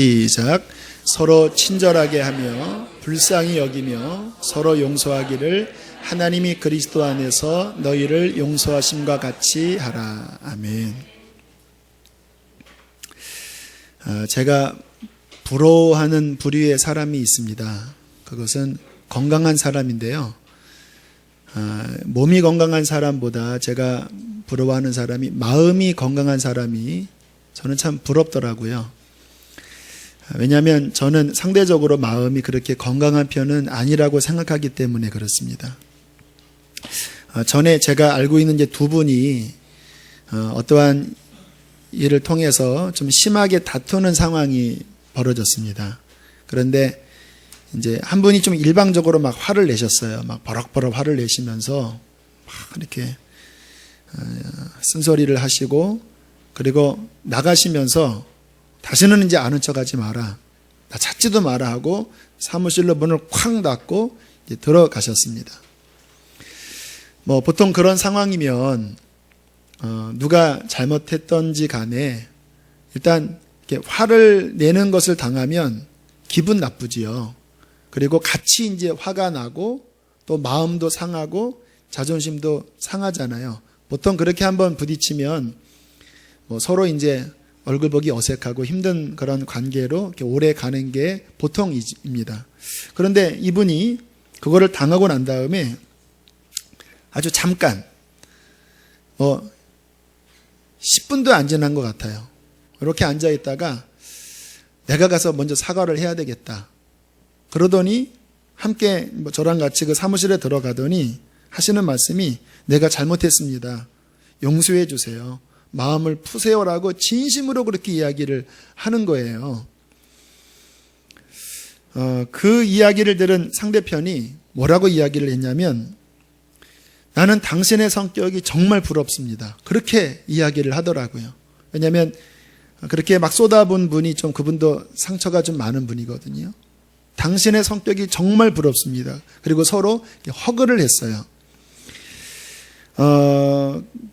시작. 서로 친절하게 하며 불쌍히 여기며 서로 용서하기를 하나님이 그리스도 안에서 너희를 용서하심과 같이 하라. 아멘. 제가 부러워하는 부류의 사람이 있습니다. 그것은 건강한 사람인데요. 몸이 건강한 사람보다 제가 부러워하는 사람이 마음이 건강한 사람이 저는 참 부럽더라고요. 왜냐하면 저는 상대적으로 마음이 그렇게 건강한 편은 아니라고 생각하기 때문에 그렇습니다. 전에 제가 알고 있는 이제 두 분이 어떠한 일을 통해서 좀 심하게 다투는 상황이 벌어졌습니다. 그런데 이제 한 분이 좀 일방적으로 막 화를 내셨어요. 막 버럭버럭 화를 내시면서 막 이렇게 쓴소리를 하시고, 그리고 나가시면서 다시는 이제 아는 척하지 마라, 나 찾지도 마라 하고 사무실로 문을 쾅 닫고 이제 들어가셨습니다. 뭐 보통 그런 상황이면 누가 잘못했던지 간에 일단 이렇게 화를 내는 것을 당하면 기분 나쁘지요. 그리고 같이 이제 화가 나고 또 마음도 상하고 자존심도 상하잖아요. 보통 그렇게 한번 부딪히면 뭐 서로 이제 얼굴 보기 어색하고 힘든 그런 관계로 이렇게 오래 가는 게 보통입니다. 그런데 이분이 그거를 당하고 난 다음에 아주 잠깐 10분도 안 지난 것 같아요. 이렇게 앉아 있다가 내가 가서 먼저 사과를 해야 되겠다. 그러더니 함께 저랑 같이 그 사무실에 들어가더니 하시는 말씀이 내가 잘못했습니다. 용서해 주세요. 마음을 푸세요라고 진심으로 그렇게 이야기를 하는 거예요. 그 이야기를 들은 상대편이 뭐라고 이야기를 했냐면 나는 당신의 성격이 정말 부럽습니다. 그렇게 이야기를 하더라고요. 왜냐하면 그렇게 막 쏟아본 분이 좀 그분도 상처가 좀 많은 분이거든요. 당신의 성격이 정말 부럽습니다. 그리고 서로 허그를 했어요.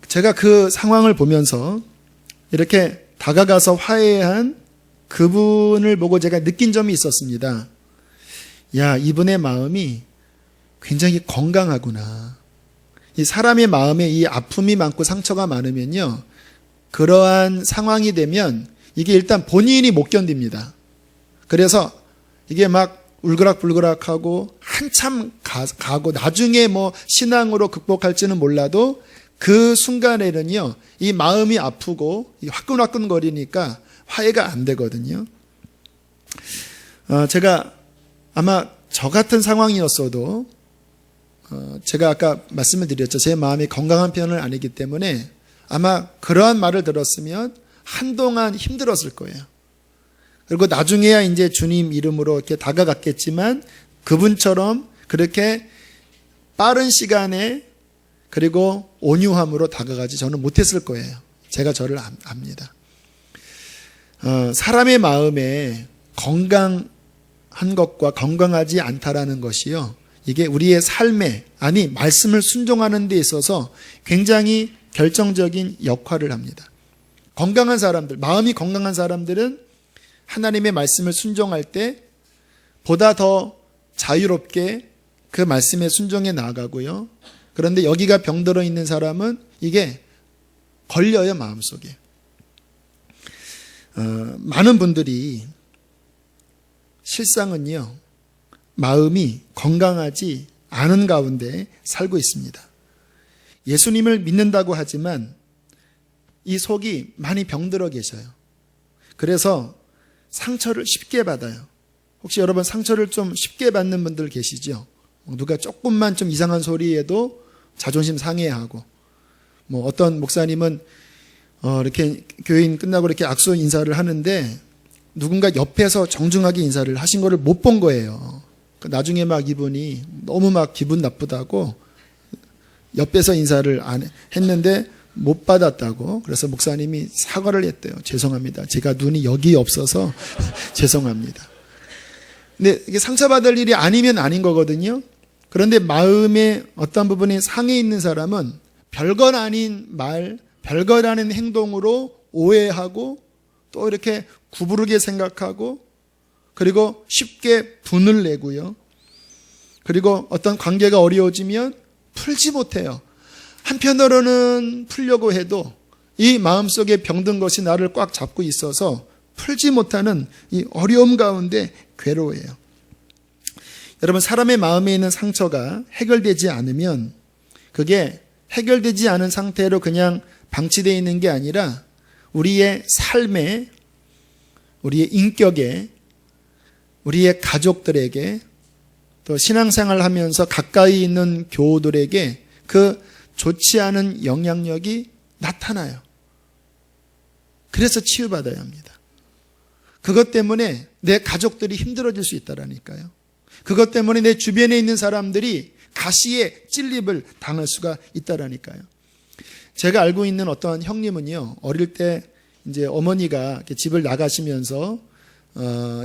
제가 그 상황을 보면서 이렇게 다가가서 화해한 그분을 보고 제가 느낀 점이 있었습니다. 야, 이분의 마음이 굉장히 건강하구나. 이 사람의 마음에 이 아픔이 많고 상처가 많으면요, 그러한 상황이 되면 이게 일단 본인이 못 견딥니다. 그래서 이게 막 울그락불그락하고 한참 가고 나중에 뭐 신앙으로 극복할지는 몰라도 그 순간에는요, 이 마음이 아프고 화끈화끈거리니까 화해가 안 되거든요. 제가 아마 저 같은 상황이었어도 제가 아까 말씀을 드렸죠. 제 마음이 건강한 편은 아니기 때문에 아마 그러한 말을 들었으면 한동안 힘들었을 거예요. 그리고 나중에야 이제 주님 이름으로 이렇게 다가갔겠지만 그분처럼 그렇게 빠른 시간에 그리고 온유함으로 다가가지 저는 못했을 거예요. 제가 저를 압니다. 사람의 마음에 건강한 것과 건강하지 않다라는 것이요, 이게 우리의 삶에, 아니 말씀을 순종하는 데 있어서 굉장히 결정적인 역할을 합니다. 건강한 사람들, 마음이 건강한 사람들은 하나님의 말씀을 순종할 때 보다 더 자유롭게 그 말씀에 순종해 나아가고요. 그런데 여기가 병들어 있는 사람은 이게 걸려요, 마음속에. 많은 분들이 실상은요, 마음이 건강하지 않은 가운데 살고 있습니다. 예수님을 믿는다고 하지만 이 속이 많이 병들어 계셔요. 그래서 상처를 쉽게 받아요. 혹시 여러분 상처를 좀 쉽게 받는 분들 계시죠? 누가 조금만 좀 이상한 소리에도 자존심 상해하고, 뭐 어떤 목사님은 이렇게 교인 끝나고 이렇게 악수 인사를 하는데 누군가 옆에서 정중하게 인사를 하신 거를 못 본 거예요. 나중에 막 이분이 너무 막 기분 나쁘다고 옆에서 인사를 안 했는데 못 받았다고. 그래서 목사님이 사과를 했대요. 죄송합니다. 제가 눈이 여기 없어서 죄송합니다. 근데 이게 상처받을 일이 아니면 아닌 거거든요. 그런데 마음의 어떤 부분이 상해 있는 사람은 별것 아닌 말, 별것 아닌 행동으로 오해하고 또 이렇게 구부르게 생각하고 그리고 쉽게 분을 내고요. 그리고 어떤 관계가 어려워지면 풀지 못해요. 한편으로는 풀려고 해도 이 마음속에 병든 것이 나를 꽉 잡고 있어서 풀지 못하는 이 어려움 가운데 괴로워해요. 여러분, 사람의 마음에 있는 상처가 해결되지 않으면 그게 해결되지 않은 상태로 그냥 방치되어 있는 게 아니라 우리의 삶에, 우리의 인격에, 우리의 가족들에게, 또 신앙생활을 하면서 가까이 있는 교우들에게 그 좋지 않은 영향력이 나타나요. 그래서 치유받아야 합니다. 그것 때문에 내 가족들이 힘들어질 수 있다라니까요. 그것 때문에 내 주변에 있는 사람들이 가시에 찔림을 당할 수가 있다라니까요. 제가 알고 있는 어떤 형님은요, 어릴 때 이제 어머니가 집을 나가시면서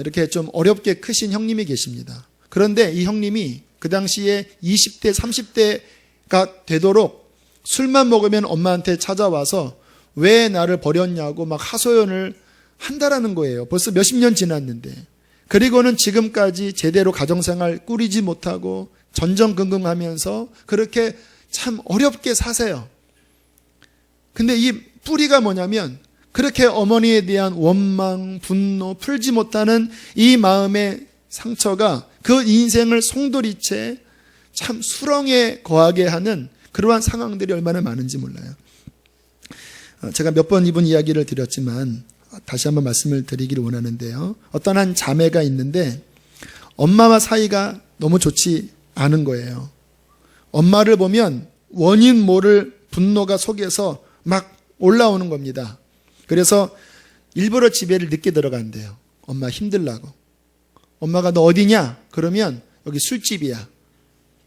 이렇게 좀 어렵게 크신 형님이 계십니다. 그런데 이 형님이 그 당시에 20대, 30대가 되도록 술만 먹으면 엄마한테 찾아와서 왜 나를 버렸냐고 막 하소연을 한다라는 거예요. 벌써 몇십 년 지났는데. 그리고는 지금까지 제대로 가정생활 꾸리지 못하고 전전긍긍하면서 그렇게 참 어렵게 사세요. 근데 이 뿌리가 뭐냐면 그렇게 어머니에 대한 원망, 분노, 풀지 못하는 이 마음의 상처가 그 인생을 송두리째 참 수렁에 거하게 하는 그러한 상황들이 얼마나 많은지 몰라요. 제가 몇 번 이분 이야기를 드렸지만 다시 한번 말씀을 드리기를 원하는데요. 어떤 한 자매가 있는데 엄마와 사이가 너무 좋지 않은 거예요. 엄마를 보면 원인 모를 분노가 속에서 막 올라오는 겁니다. 그래서 일부러 집에를 늦게 들어간대요. 엄마 힘들라고. 엄마가 너 어디냐? 그러면 여기 술집이야.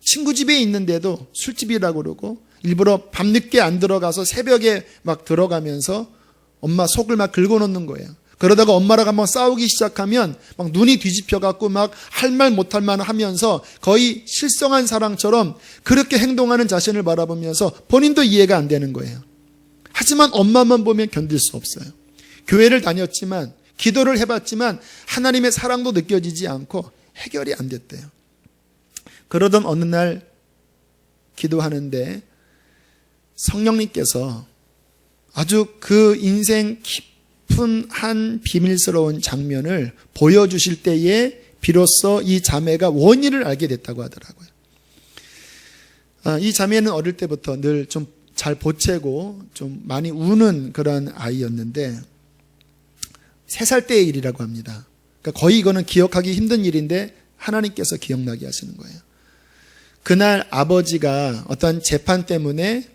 친구 집에 있는데도 술집이라고 그러고 일부러 밤늦게 안 들어가서 새벽에 막 들어가면서 엄마 속을 막 긁어놓는 거예요. 그러다가 엄마랑 한번 싸우기 시작하면 막 눈이 뒤집혀갖고 막 할 말 못할 만 하면서 거의 실성한 사람처럼 그렇게 행동하는 자신을 바라보면서 본인도 이해가 안 되는 거예요. 하지만 엄마만 보면 견딜 수 없어요. 교회를 다녔지만 기도를 해봤지만 하나님의 사랑도 느껴지지 않고 해결이 안 됐대요. 그러던 어느 날 기도하는데 성령님께서 아주 그 인생 깊은 한 비밀스러운 장면을 보여주실 때에 비로소 이 자매가 원인을 알게 됐다고 하더라고요. 이 자매는 어릴 때부터 늘 좀 잘 보채고 좀 많이 우는 그런 아이였는데 3살 때의 일이라고 합니다. 그러니까 거의 이거는 기억하기 힘든 일인데 하나님께서 기억나게 하시는 거예요. 그날 아버지가 어떤 재판 때문에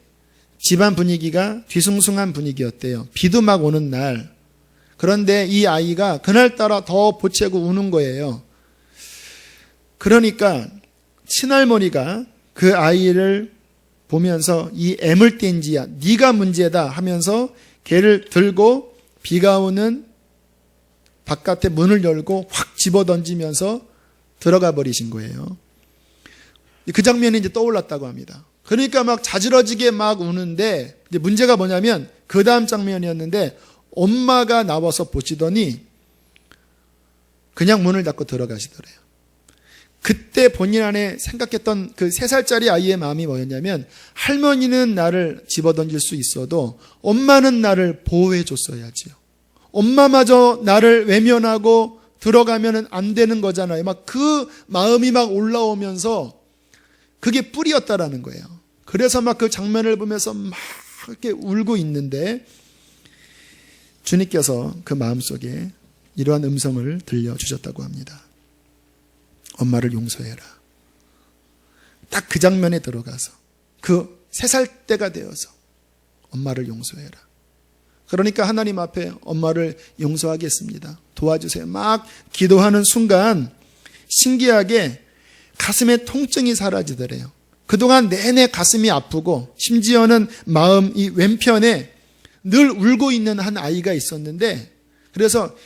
집안 분위기가 뒤숭숭한 분위기였대요. 비도 막 오는 날. 그런데 이 아이가 그날따라 더 보채고 우는 거예요. 그러니까 친할머니가 그 아이를 보면서 이 애물댄지야, 네가 문제다 하면서 걔를 들고 비가 오는 바깥에 문을 열고 확 집어던지면서 들어가 버리신 거예요. 그 장면이 이제 떠올랐다고 합니다. 그러니까 막 자지러지게 막 우는데 이제 문제가 뭐냐면 그 다음 장면이었는데 엄마가 나와서 보시더니 그냥 문을 닫고 들어가시더래요. 그때 본인 안에 생각했던 그 3살짜리 아이의 마음이 뭐였냐면 할머니는 나를 집어던질 수 있어도 엄마는 나를 보호해 줬어야지요. 엄마마저 나를 외면하고 들어가면 안 되는 거잖아요. 막 그 마음이 막 올라오면서 그게 뿌리였다라는 거예요. 그래서 막 그 장면을 보면서 막 이렇게 울고 있는데 주님께서 그 마음속에 이러한 음성을 들려주셨다고 합니다. 엄마를 용서해라. 딱 그 장면에 들어가서 그 3살 때가 되어서 엄마를 용서해라. 그러니까 하나님 앞에 엄마를 용서하겠습니다. 도와주세요. 막 기도하는 순간 신기하게 가슴에 통증이 사라지더래요. 그동안 내내 가슴이 아프고 심지어는 마음 이 왼편에 늘 울고 있는 한 아이가 있었는데 그래서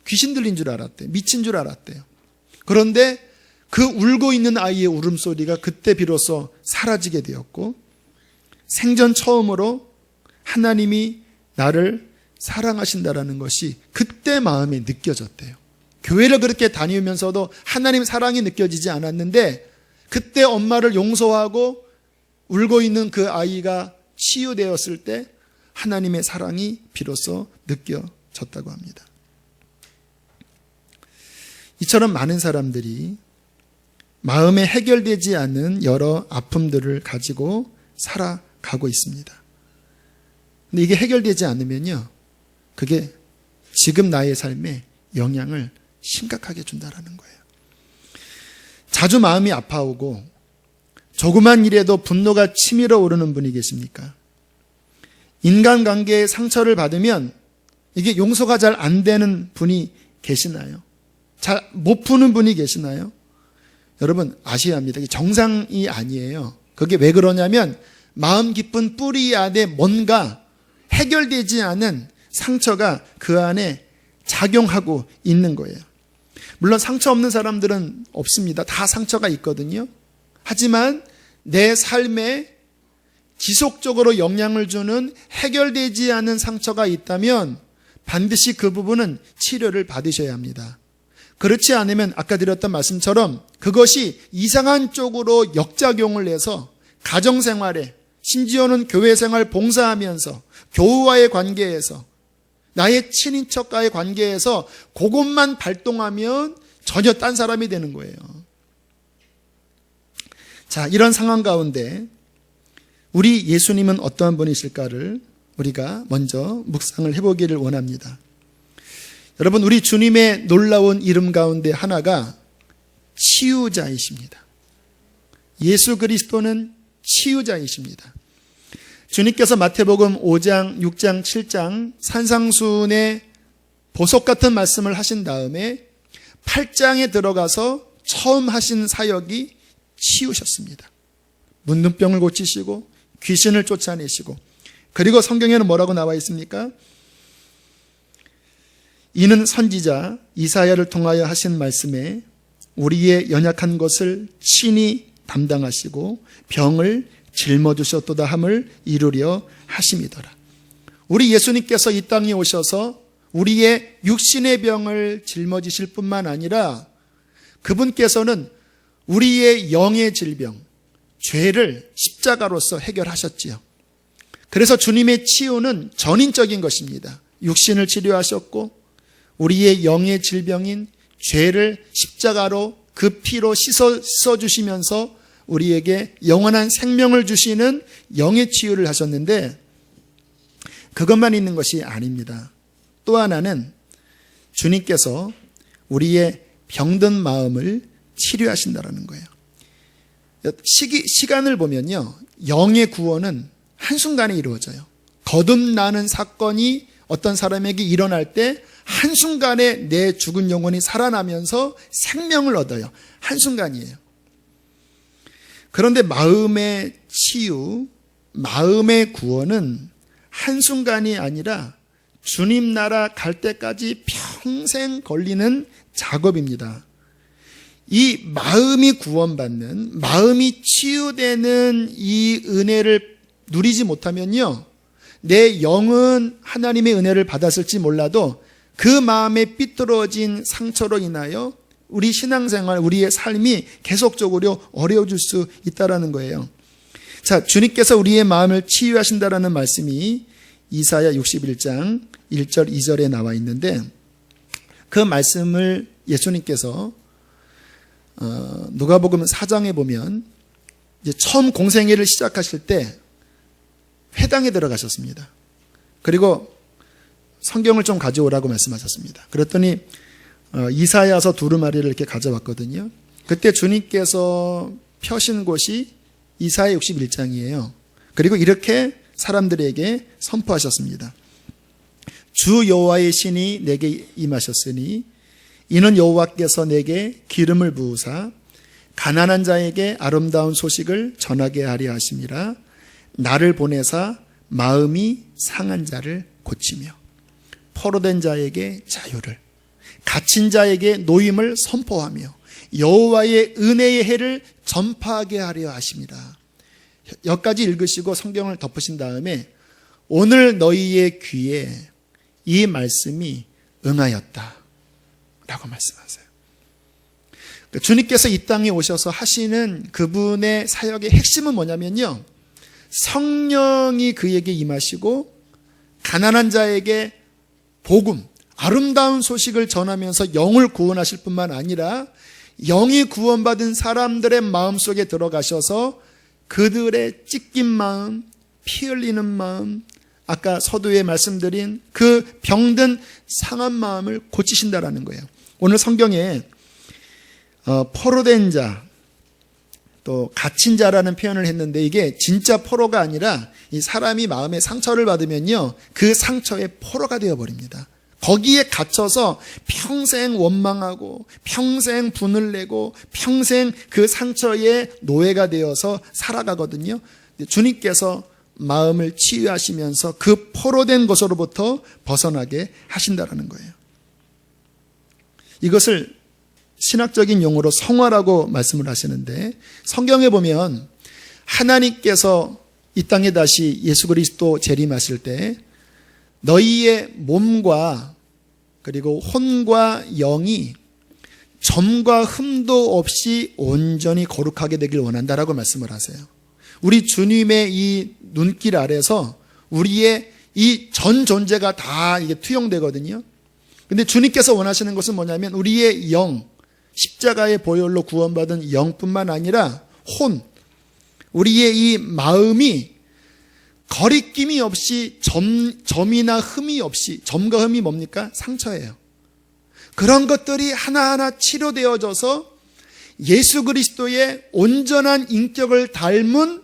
귀신 들린 줄 알았대요. 미친 줄 알았대요. 그런데 그 울고 있는 아이의 울음소리가 그때 비로소 사라지게 되었고 생전 처음으로 하나님이 나를 사랑하신다라는 것이 그때 마음에 느껴졌대요. 교회를 그렇게 다니면서도 하나님 사랑이 느껴지지 않았는데 그때 엄마를 용서하고 울고 있는 그 아이가 치유되었을 때 하나님의 사랑이 비로소 느껴졌다고 합니다. 이처럼 많은 사람들이 마음에 해결되지 않은 여러 아픔들을 가지고 살아가고 있습니다. 근데 이게 해결되지 않으면요, 그게 지금 나의 삶에 영향을 심각하게 준다라는 거예요. 자주 마음이 아파오고 조그만 일에도 분노가 치밀어 오르는 분이 계십니까? 인간관계에 상처를 받으면 이게 용서가 잘 안 되는 분이 계시나요? 잘 못 푸는 분이 계시나요? 여러분 아셔야 합니다. 이게 정상이 아니에요. 그게 왜 그러냐면 마음 깊은 뿌리 안에 뭔가 해결되지 않은 상처가 그 안에 작용하고 있는 거예요. 물론 상처 없는 사람들은 없습니다. 다 상처가 있거든요. 하지만 내 삶에 지속적으로 영향을 주는 해결되지 않은 상처가 있다면 반드시 그 부분은 치료를 받으셔야 합니다. 그렇지 않으면 아까 드렸던 말씀처럼 그것이 이상한 쪽으로 역작용을 해서 가정생활에, 심지어는 교회생활 봉사하면서 교우와의 관계에서, 나의 친인척과의 관계에서 그것만 발동하면 전혀 딴 사람이 되는 거예요. 자, 이런 상황 가운데 우리 예수님은 어떠한 분이실까를 우리가 먼저 묵상을 해보기를 원합니다. 여러분, 우리 주님의 놀라운 이름 가운데 하나가 치유자이십니다. 예수 그리스도는 치유자이십니다. 주님께서 마태복음 5장, 6장, 7장 산상수훈의 보석 같은 말씀을 하신 다음에 8장에 들어가서 처음 하신 사역이 치유셨습니다. 문둥병을 고치시고 귀신을 쫓아내시고, 그리고 성경에는 뭐라고 나와 있습니까? 이는 선지자 이사야를 통하여 하신 말씀에 우리의 연약한 것을 친히 담당하시고 병을 짊어지셨도다 함을 이루려 하심이더라. 우리 예수님께서 이 땅에 오셔서 우리의 육신의 병을 짊어지실 뿐만 아니라 그분께서는 우리의 영의 질병, 죄를 십자가로서 해결하셨지요. 그래서 주님의 치유는 전인적인 것입니다. 육신을 치료하셨고 우리의 영의 질병인 죄를 십자가로 그 피로 씻어주시면서 우리에게 영원한 생명을 주시는 영의 치유를 하셨는데, 그것만 있는 것이 아닙니다. 또 하나는 주님께서 우리의 병든 마음을 치료하신다는 거예요. 시간을 보면요, 영의 구원은 한순간에 이루어져요. 거듭나는 사건이 어떤 사람에게 일어날 때 한순간에 내 죽은 영혼이 살아나면서 생명을 얻어요. 한순간이에요. 그런데 마음의 치유, 마음의 구원은 한순간이 아니라 주님 나라 갈 때까지 평생 걸리는 작업입니다. 이 마음이 구원받는, 마음이 치유되는 이 은혜를 누리지 못하면요, 내 영은 하나님의 은혜를 받았을지 몰라도 그 마음에 삐뚤어진 상처로 인하여 우리 신앙생활, 우리의 삶이 계속적으로 어려워질 수 있다는 거예요. 자, 주님께서 우리의 마음을 치유하신다라는 말씀이 이사야 61장 1절 2절에 나와 있는데, 그 말씀을 예수님께서 누가복음 4장에 보면 이제 처음 공생애를 시작하실 때 회당에 들어가셨습니다. 그리고 성경을 좀 가져오라고 말씀하셨습니다. 그랬더니 이사야서 두루마리를 이렇게 가져왔거든요. 그때 주님께서 펴신 곳이 이사야 61장이에요. 그리고 이렇게 사람들에게 선포하셨습니다. 주 여호와의 신이 내게 임하셨으니 이는 여호와께서 내게 기름을 부으사 가난한 자에게 아름다운 소식을 전하게 하려 하심이라. 나를 보내사 마음이 상한 자를 고치며 포로된 자에게 자유를, 갇힌 자에게 노임을 선포하며 여호와의 은혜의 해를 전파하게 하려 하심이라. 여기까지 읽으시고 성경을 덮으신 다음에 오늘 너희의 귀에 이 말씀이 응하였다 라고 말씀하세요. 주님께서 이 땅에 오셔서 하시는 그분의 사역의 핵심은 뭐냐면요, 성령이 그에게 임하시고 가난한 자에게 복음, 아름다운 소식을 전하면서 영을 구원하실 뿐만 아니라 영이 구원받은 사람들의 마음속에 들어가셔서 그들의 찢긴 마음, 피 흘리는 마음, 아까 서두에 말씀드린 그 병든 상한 마음을 고치신다라는 거예요. 오늘 성경에 포로된 자, 또 갇힌 자라는 표현을 했는데 이게 진짜 포로가 아니라 이 사람이 마음에 상처를 받으면요, 그 상처의 포로가 되어버립니다. 거기에 갇혀서 평생 원망하고 평생 분을 내고 평생 그 상처의 노예가 되어서 살아가거든요. 주님께서 마음을 치유하시면서 그 포로된 것으로부터 벗어나게 하신다라는 거예요. 이것을 신학적인 용어로 성화라고 말씀을 하시는데, 성경에 보면 하나님께서 이 땅에 다시 예수 그리스도 재림하실 때 너희의 몸과 그리고 혼과 영이 점과 흠도 없이 온전히 거룩하게 되길 원한다라고 말씀을 하세요. 우리 주님의 이 눈길 아래서 우리의 이 전 존재가 다 이게 투영되거든요. 근데 주님께서 원하시는 것은 뭐냐면 우리의 영, 십자가의 보혈로 구원받은 영뿐만 아니라 혼, 우리의 이 마음이 거리낌이 없이 점이나 흠이 없이, 점과 흠이 뭡니까? 상처예요. 그런 것들이 하나하나 치료되어져서 예수 그리스도의 온전한 인격을 닮은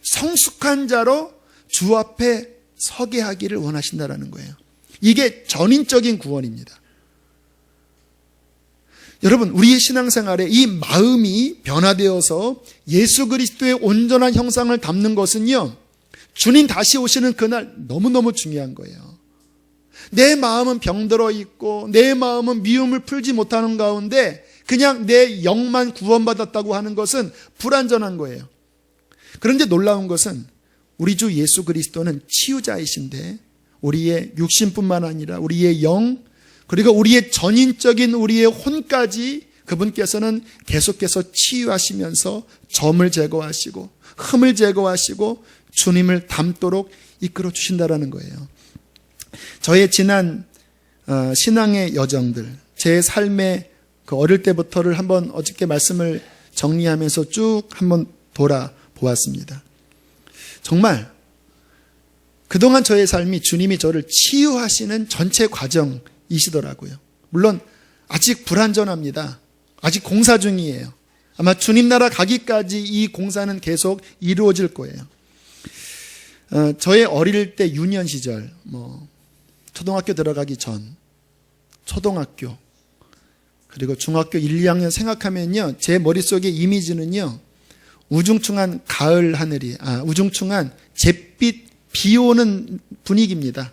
성숙한 자로 주 앞에 서게 하기를 원하신다라는 거예요. 이게 전인적인 구원입니다. 여러분, 우리의 신앙생활에 이 마음이 변화되어서 예수 그리스도의 온전한 형상을 담는 것은요, 주님 다시 오시는 그날 너무너무 중요한 거예요. 내 마음은 병들어 있고 내 마음은 미움을 풀지 못하는 가운데 그냥 내 영만 구원받았다고 하는 것은 불완전한 거예요. 그런데 놀라운 것은 우리 주 예수 그리스도는 치유자이신데 우리의 육신뿐만 아니라 우리의 영, 그리고 우리의 전인적인 우리의 혼까지 그분께서는 계속해서 치유하시면서 점을 제거하시고 흠을 제거하시고 주님을 닮도록 이끌어 주신다라는 거예요. 저의 지난 신앙의 여정들, 제 삶의 그 어릴 때부터를 한번 어저께 말씀을 정리하면서 쭉 한번 돌아보았습니다. 정말 그동안 저의 삶이 주님이 저를 치유하시는 전체 과정이시더라고요. 물론 아직 불완전합니다. 아직 공사 중이에요. 아마 주님 나라 가기까지 이 공사는 계속 이루어질 거예요. 저의 어릴 때 유년 시절, 초등학교 들어가기 전, 초등학교, 그리고 중학교 1, 2학년 생각하면요, 제 머릿속의 이미지는요, 우중충한 가을 하늘이, 우중충한 잿빛 비 오는 분위기입니다.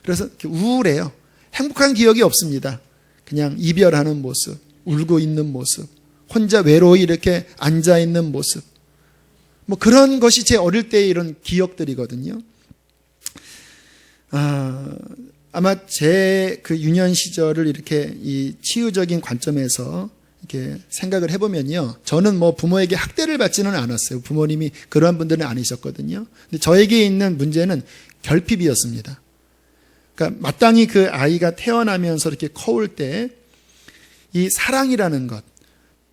그래서 이렇게 우울해요. 행복한 기억이 없습니다. 그냥 이별하는 모습, 울고 있는 모습, 혼자 외로이 이렇게 앉아있는 모습, 그런 것이 제 어릴 때의 이런 기억들이거든요. 아마 제 그 유년 시절을 이렇게 이 치유적인 관점에서 이렇게 생각을 해보면요, 저는 부모에게 학대를 받지는 않았어요. 부모님이 그러한 분들은 아니셨거든요. 근데 저에게 있는 문제는 결핍이었습니다. 그러니까 마땅히 그 아이가 태어나면서 이렇게 커올 때 이 사랑이라는 것,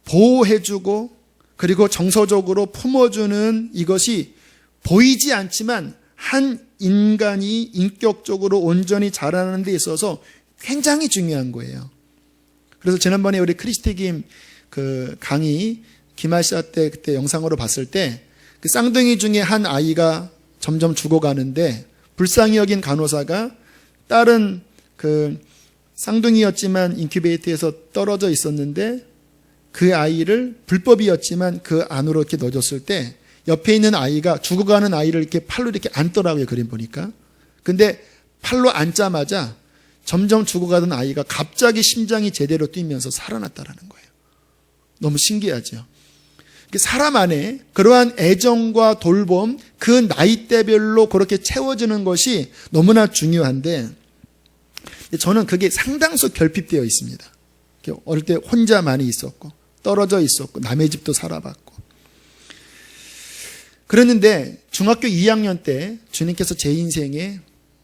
보호해주고 그리고 정서적으로 품어주는 이것이 보이지 않지만 한 인간이 인격적으로 온전히 자라는 데 있어서 굉장히 중요한 거예요. 그래서 지난번에 우리 크리스티김 그 강의 김아시아 때 그때 영상으로 봤을 때 그 쌍둥이 중에 한 아이가 점점 죽어가는데 불쌍히 여긴 간호사가 다른 그 쌍둥이였지만 인큐베이터에서 떨어져 있었는데 그 아이를 불법이었지만 그 안으로 이렇게 넣어줬을 때 옆에 있는 아이가 죽어가는 아이를 이렇게 팔로 이렇게 안더라고요. 그림 보니까. 근데 팔로 앉자마자 점점 죽어가던 아이가 갑자기 심장이 제대로 뛰면서 살아났다라는 거예요. 너무 신기하죠. 사람 안에 그러한 애정과 돌봄, 그 나이대별로 그렇게 채워지는 것이 너무나 중요한데, 저는 그게 상당수 결핍되어 있습니다. 어릴 때 혼자 많이 있었고 떨어져 있었고 남의 집도 살아봤고 그랬는데 중학교 2학년 때 주님께서 제 인생에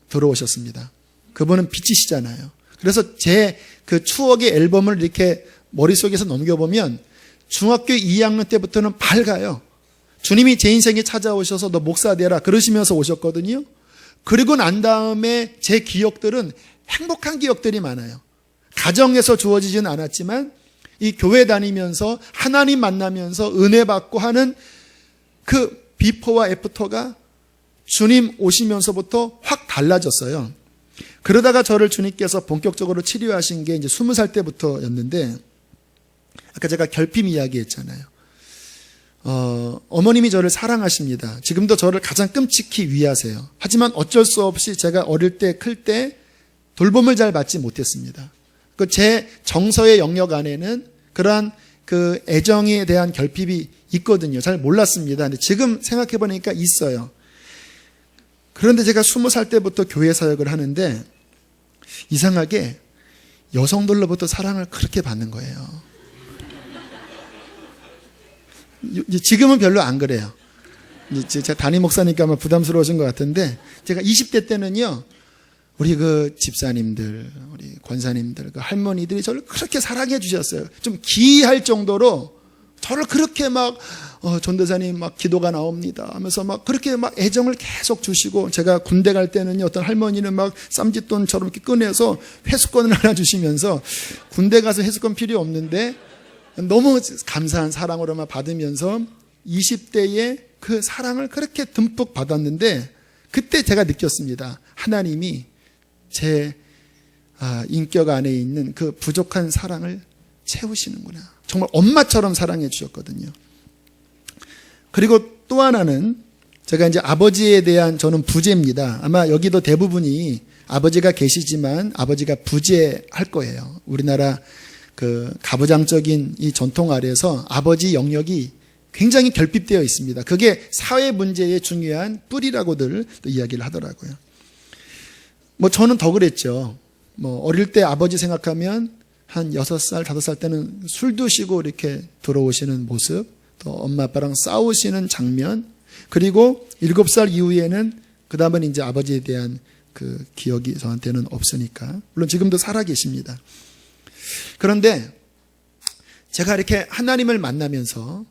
들어오셨습니다. 그분은 빛이시잖아요. 그래서 제 그 추억의 앨범을 이렇게 머릿속에서 넘겨보면 중학교 2학년 때부터는 밝아요. 주님이 제 인생에 찾아오셔서 너 목사 되라 그러시면서 오셨거든요. 그리고 난 다음에 제 기억들은 행복한 기억들이 많아요. 가정에서 주어지진 않았지만 이 교회 다니면서 하나님 만나면서 은혜 받고 하는 그 비포와 애프터가 주님 오시면서부터 확 달라졌어요. 그러다가 저를 주님께서 본격적으로 치료하신 게 이제 20살 때부터였는데 아까 제가 결핍 이야기 했잖아요. 어머님이 저를 사랑하십니다. 지금도 저를 가장 끔찍히 위하세요. 하지만 어쩔 수 없이 제가 어릴 때 클 때 돌봄을 잘 받지 못했습니다. 제 정서의 영역 안에는 그러한 그 애정에 대한 결핍이 있거든요. 잘 몰랐습니다. 근데 지금 생각해 보니까 있어요. 그런데 제가 20살 때부터 교회 사역을 하는데 이상하게 여성들로부터 사랑을 그렇게 받는 거예요. 지금은 별로 안 그래요. 제가 담임 목사니까 아마 부담스러워진 것 같은데 제가 20대 때는요. 우리 그 집사님들, 우리 권사님들, 그 할머니들이 저를 그렇게 사랑해 주셨어요. 좀 기이할 정도로 저를 그렇게 막 전도사님 막 기도가 나옵니다 하면서 막 그렇게 막 애정을 계속 주시고 제가 군대 갈 때는요 어떤 할머니는 막 쌈짓돈처럼 이렇게 꺼내서 회수권을 하나 주시면서 군대 가서 회수권 필요 없는데 너무 감사한 사랑으로만 받으면서 20대에 그 사랑을 그렇게 듬뿍 받았는데 그때 제가 느꼈습니다. 하나님이 제 인격 안에 있는 그 부족한 사랑을 채우시는구나. 정말 엄마처럼 사랑해 주셨거든요. 그리고 또 하나는 제가 이제 아버지에 대한 저는 부재입니다. 아마 여기도 대부분이 아버지가 계시지만 아버지가 부재할 거예요. 우리나라 그 가부장적인 이 전통 아래에서 아버지 영역이 굉장히 결핍되어 있습니다. 그게 사회 문제의 중요한 뿌리라고들 또 이야기를 하더라고요. 저는 더 그랬죠. 어릴 때 아버지 생각하면 한 6살, 5살 때는 술 드시고 이렇게 들어오시는 모습, 또 엄마 아빠랑 싸우시는 장면, 그리고 7살 이후에는 그 다음은 이제 아버지에 대한 그 기억이 저한테는 없으니까. 물론 지금도 살아 계십니다. 그런데 제가 이렇게 하나님을 만나면서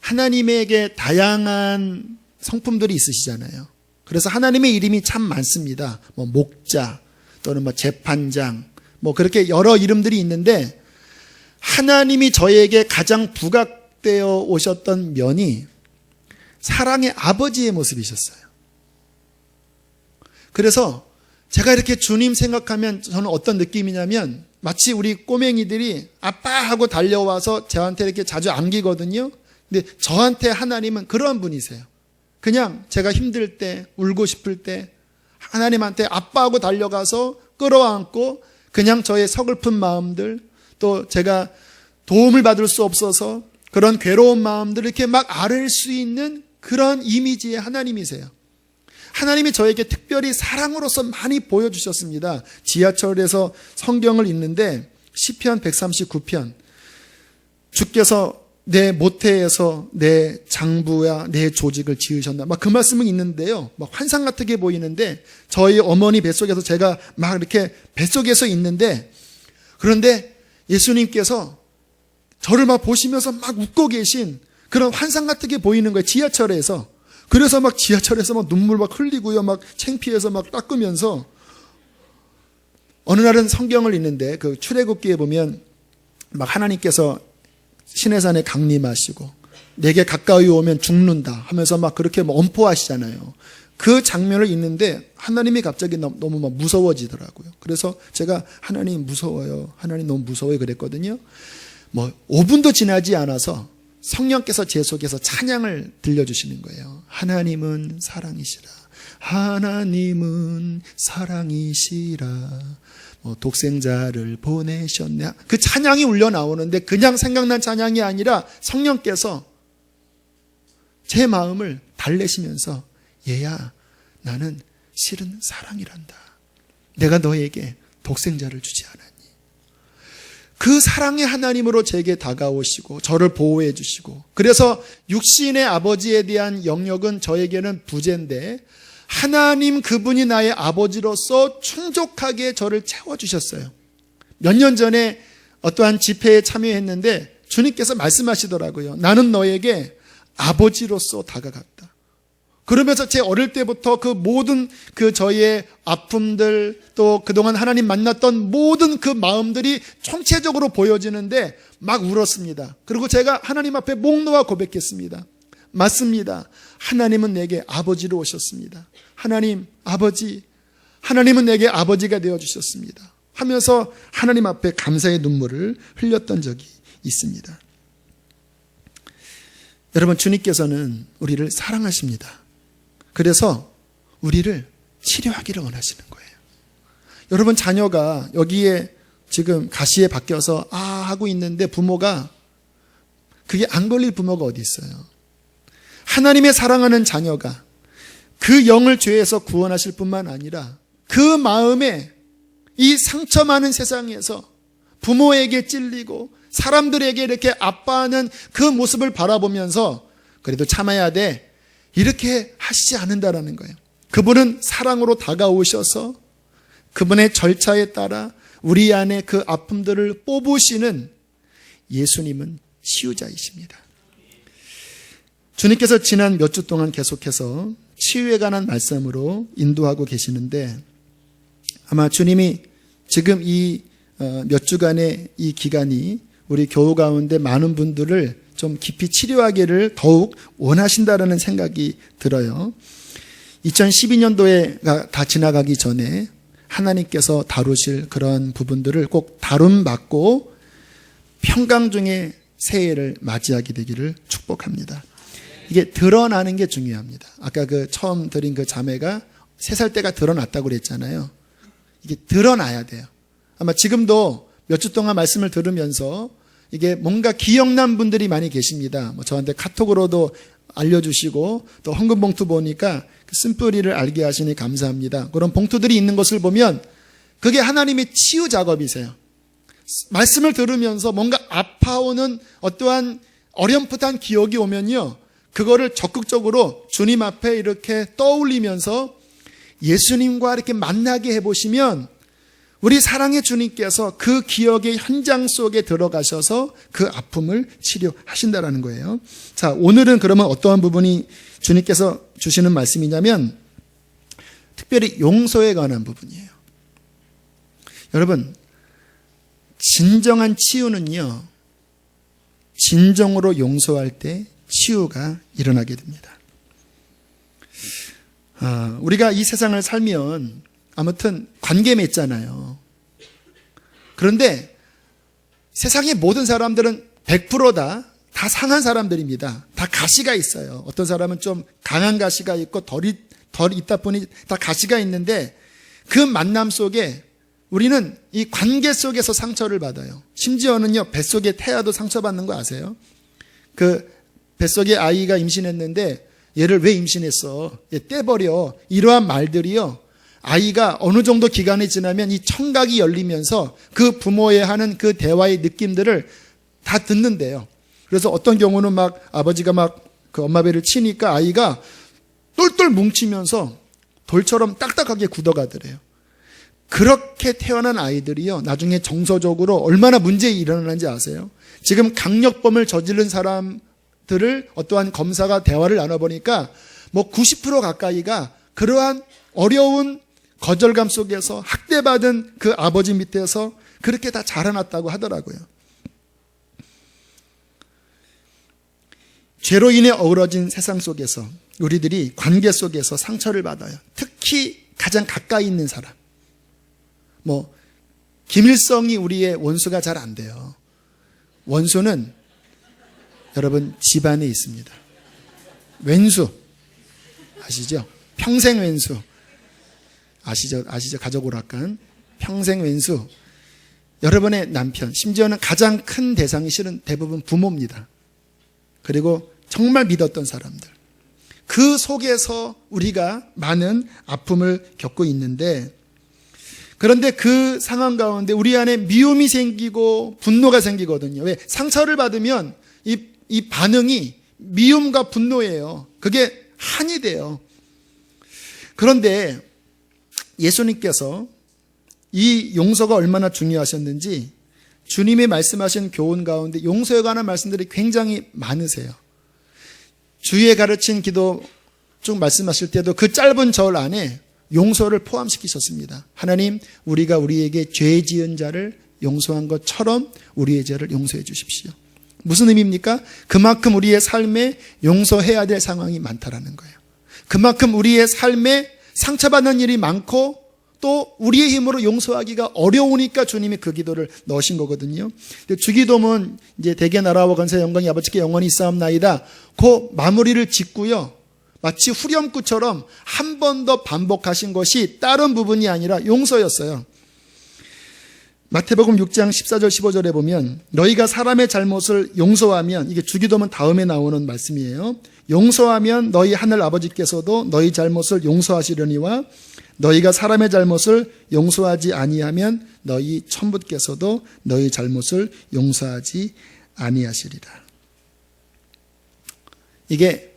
하나님에게 다양한 성품들이 있으시잖아요. 그래서 하나님의 이름이 참 많습니다. 목자 또는 재판장 그렇게 여러 이름들이 있는데 하나님이 저에게 가장 부각되어 오셨던 면이 사랑의 아버지의 모습이셨어요. 그래서 제가 이렇게 주님 생각하면 저는 어떤 느낌이냐면 마치 우리 꼬맹이들이 아빠 하고 달려와서 저한테 이렇게 자주 안기거든요. 근데 저한테 하나님은 그런 분이세요. 그냥 제가 힘들 때, 울고 싶을 때 하나님한테 아빠하고 달려가서 끌어안고 그냥 저의 서글픈 마음들, 또 제가 도움을 받을 수 없어서 그런 괴로운 마음들을 이렇게 막 아뢰일 수 있는 그런 이미지의 하나님이세요. 하나님이 저에게 특별히 사랑으로서 많이 보여주셨습니다. 지하철에서 성경을 읽는데 시편 139편 주께서 내 모태에서 내 장부와 내 조직을 지으셨나 그 말씀은 있는데요. 환상 같게 보이는데 저희 어머니 뱃속에서 제가 막 이렇게 뱃속에서 있는데 그런데 예수님께서 저를 막 보시면서 막 웃고 계신 그런 환상 같게 보이는 거예요. 지하철에서. 그래서 지하철에서 눈물 흘리고요. 창피해서 닦으면서 어느 날은 성경을 읽는데 그 출애굽기에 보면 하나님께서 시내산에 강림하시고 내게 가까이 오면 죽는다 하면서 그렇게 엄포하시잖아요. 그 장면을 읽는데 하나님이 갑자기 너무 무서워지더라고요. 그래서 제가 하나님 무서워요. 하나님 너무 무서워요 그랬거든요. 5분도 지나지 않아서 성령께서 제 속에서 찬양을 들려주시는 거예요. 하나님은 사랑이시라. 하나님은 사랑이시라. 독생자를 보내셨네. 그 찬양이 울려 나오는데 그냥 생각난 찬양이 아니라 성령께서 제 마음을 달래시면서 얘야 나는 실은 사랑이란다. 내가 너에게 독생자를 주지 않았니? 그 사랑의 하나님으로 제게 다가오시고 저를 보호해 주시고, 그래서 육신의 아버지에 대한 영역은 저에게는 부재인데 하나님 그분이 나의 아버지로서 충족하게 저를 채워주셨어요. 몇 년 전에 어떠한 집회에 참여했는데 주님께서 말씀하시더라고요. 나는 너에게 아버지로서 다가갔다. 그러면서 제 어릴 때부터 그 모든 저희의 아픔들, 또 그동안 하나님 만났던 모든 그 마음들이 총체적으로 보여지는데 막 울었습니다. 그리고 제가 하나님 앞에 목 놓아 고백했습니다. 맞습니다. 하나님은 내게 아버지로 오셨습니다. 하나님, 아버지, 하나님은 내게 아버지가 되어주셨습니다 하면서 하나님 앞에 감사의 눈물을 흘렸던 적이 있습니다. 여러분, 주님께서는 우리를 사랑하십니다. 그래서 우리를 치료하기를 원하시는 거예요. 여러분, 자녀가 여기에 지금 가시에 박혀서 하고 있는데 부모가, 그게 안 걸릴 부모가 어디 있어요? 하나님의 사랑하는 자녀가 그 영을 죄에서 구원하실 뿐만 아니라 그 마음에 이 상처 많은 세상에서 부모에게 찔리고 사람들에게 이렇게 아파하는 그 모습을 바라보면서 그래도 참아야 돼, 이렇게 하시지 않는다라는 거예요. 그분은 사랑으로 다가오셔서 그분의 절차에 따라 우리 안에 그 아픔들을 뽑으시는 예수님은 치유자이십니다. 주님께서 지난 몇 주 동안 계속해서 치유에 관한 말씀으로 인도하고 계시는데, 아마 주님이 지금 이 몇 주간의 이 기간이 우리 교우 가운데 많은 분들을 좀 깊이 치료하기를 더욱 원하신다라는 생각이 들어요. 2012년도에 다 지나가기 전에 하나님께서 다루실 그런 부분들을 꼭 다룸받고 평강 중에 새해를 맞이하게 되기를 축복합니다. 이게 드러나는 게 중요합니다. 아까 처음 드린 그 자매가 3살 때가 드러났다고 그랬잖아요. 이게 드러나야 돼요. 아마 지금도 몇 주 동안 말씀을 들으면서 이게 뭔가 기억난 분들이 많이 계십니다. 저한테 카톡으로도 알려주시고, 또 헌금 봉투 보니까 그 쓴뿌리를 알게 하시니 감사합니다. 그런 봉투들이 있는 것을 보면 그게 하나님의 치유 작업이세요. 말씀을 들으면서 뭔가 아파오는 어떠한 어렴풋한 기억이 오면요, 그거를 적극적으로 주님 앞에 이렇게 떠올리면서 예수님과 이렇게 만나게 해보시면 우리 사랑의 주님께서 그 기억의 현장 속에 들어가셔서 그 아픔을 치료하신다라는 거예요. 자, 오늘은 그러면 어떠한 부분이 주님께서 주시는 말씀이냐면 특별히 용서에 관한 부분이에요. 여러분, 진정한 치유는요, 진정으로 용서할 때 치유가 일어나게 됩니다. 우리가 이 세상을 살면 아무튼 관계 맺잖아요. 그런데 세상의 모든 사람들은 100% 다 상한 사람들입니다. 다 가시가 있어요. 어떤 사람은 좀 강한 가시가 있고 덜 있다 보니 다 가시가 있는데, 그 만남 속에 우리는 이 관계 속에서 상처를 받아요. 심지어는요, 뱃속에 태아도 상처받는 거 아세요? 그 뱃속에 아이가 임신했는데 얘를 왜 임신했어? 얘 떼버려. 이러한 말들이요, 아이가 어느 정도 기간이 지나면 이 청각이 열리면서 그 부모의 하는 그 대화의 느낌들을 다 듣는데요. 그래서 어떤 경우는 막 아버지가 막 그 엄마 배를 치니까 아이가 똘똘 뭉치면서 돌처럼 딱딱하게 굳어가더래요. 그렇게 태어난 아이들이요, 나중에 정서적으로 얼마나 문제가 일어나는지 아세요? 지금 강력범을 저지른 사람들을 어떠한 검사가 대화를 나눠보니까 90% 가까이가 그러한 어려운 거절감 속에서 학대받은 그 아버지 밑에서 그렇게 다 자라났다고 하더라고요. 죄로 인해 어우러진 세상 속에서 우리들이 관계 속에서 상처를 받아요. 특히 가장 가까이 있는 사람. 김일성이 우리의 원수가 잘 안 돼요. 원수는 여러분 집안에 있습니다. 왼수 아시죠? 평생 왼수 아시죠? 가족 오락관 평생 왼수. 여러분의 남편, 심지어는 가장 큰 대상이 실은 대부분 부모입니다. 그리고 정말 믿었던 사람들, 그 속에서 우리가 많은 아픔을 겪고 있는데, 그런데 그 상황 가운데 우리 안에 미움이 생기고 분노가 생기거든요. 왜? 상처를 받으면 이 반응이 미움과 분노예요. 그게 한이 돼요. 그런데 예수님께서 이 용서가 얼마나 중요하셨는지 주님이 말씀하신 교훈 가운데 용서에 관한 말씀들이 굉장히 많으세요. 주의 가르친 기도 쭉 말씀하실 때도 그 짧은 절 안에 용서를 포함시키셨습니다. 하나님, 우리가 우리에게 죄 지은 자를 용서한 것처럼 우리의 죄를 용서해 주십시오. 무슨 의미입니까? 그만큼 우리의 삶에 용서해야 될 상황이 많다라는 거예요. 그만큼 우리의 삶에 상처받는 일이 많고 또 우리의 힘으로 용서하기가 어려우니까 주님이 그 기도를 넣으신 거거든요. 주기도문 이제 대개 나라와 건세 영광이 아버지께 영원히 있사옵나이다. 그 마무리를 짓고요. 마치 후렴구처럼 한 번 더 반복하신 것이 다른 부분이 아니라 용서였어요. 마태복음 6장 14절 15절에 보면 너희가 사람의 잘못을 용서하면, 이게 주기도문 다음에 나오는 말씀이에요. 용서하면 너희 하늘 아버지께서도 너희 잘못을 용서하시려니와 너희가 사람의 잘못을 용서하지 아니하면 너희 천부께서도 너희 잘못을 용서하지 아니하시리라. 이게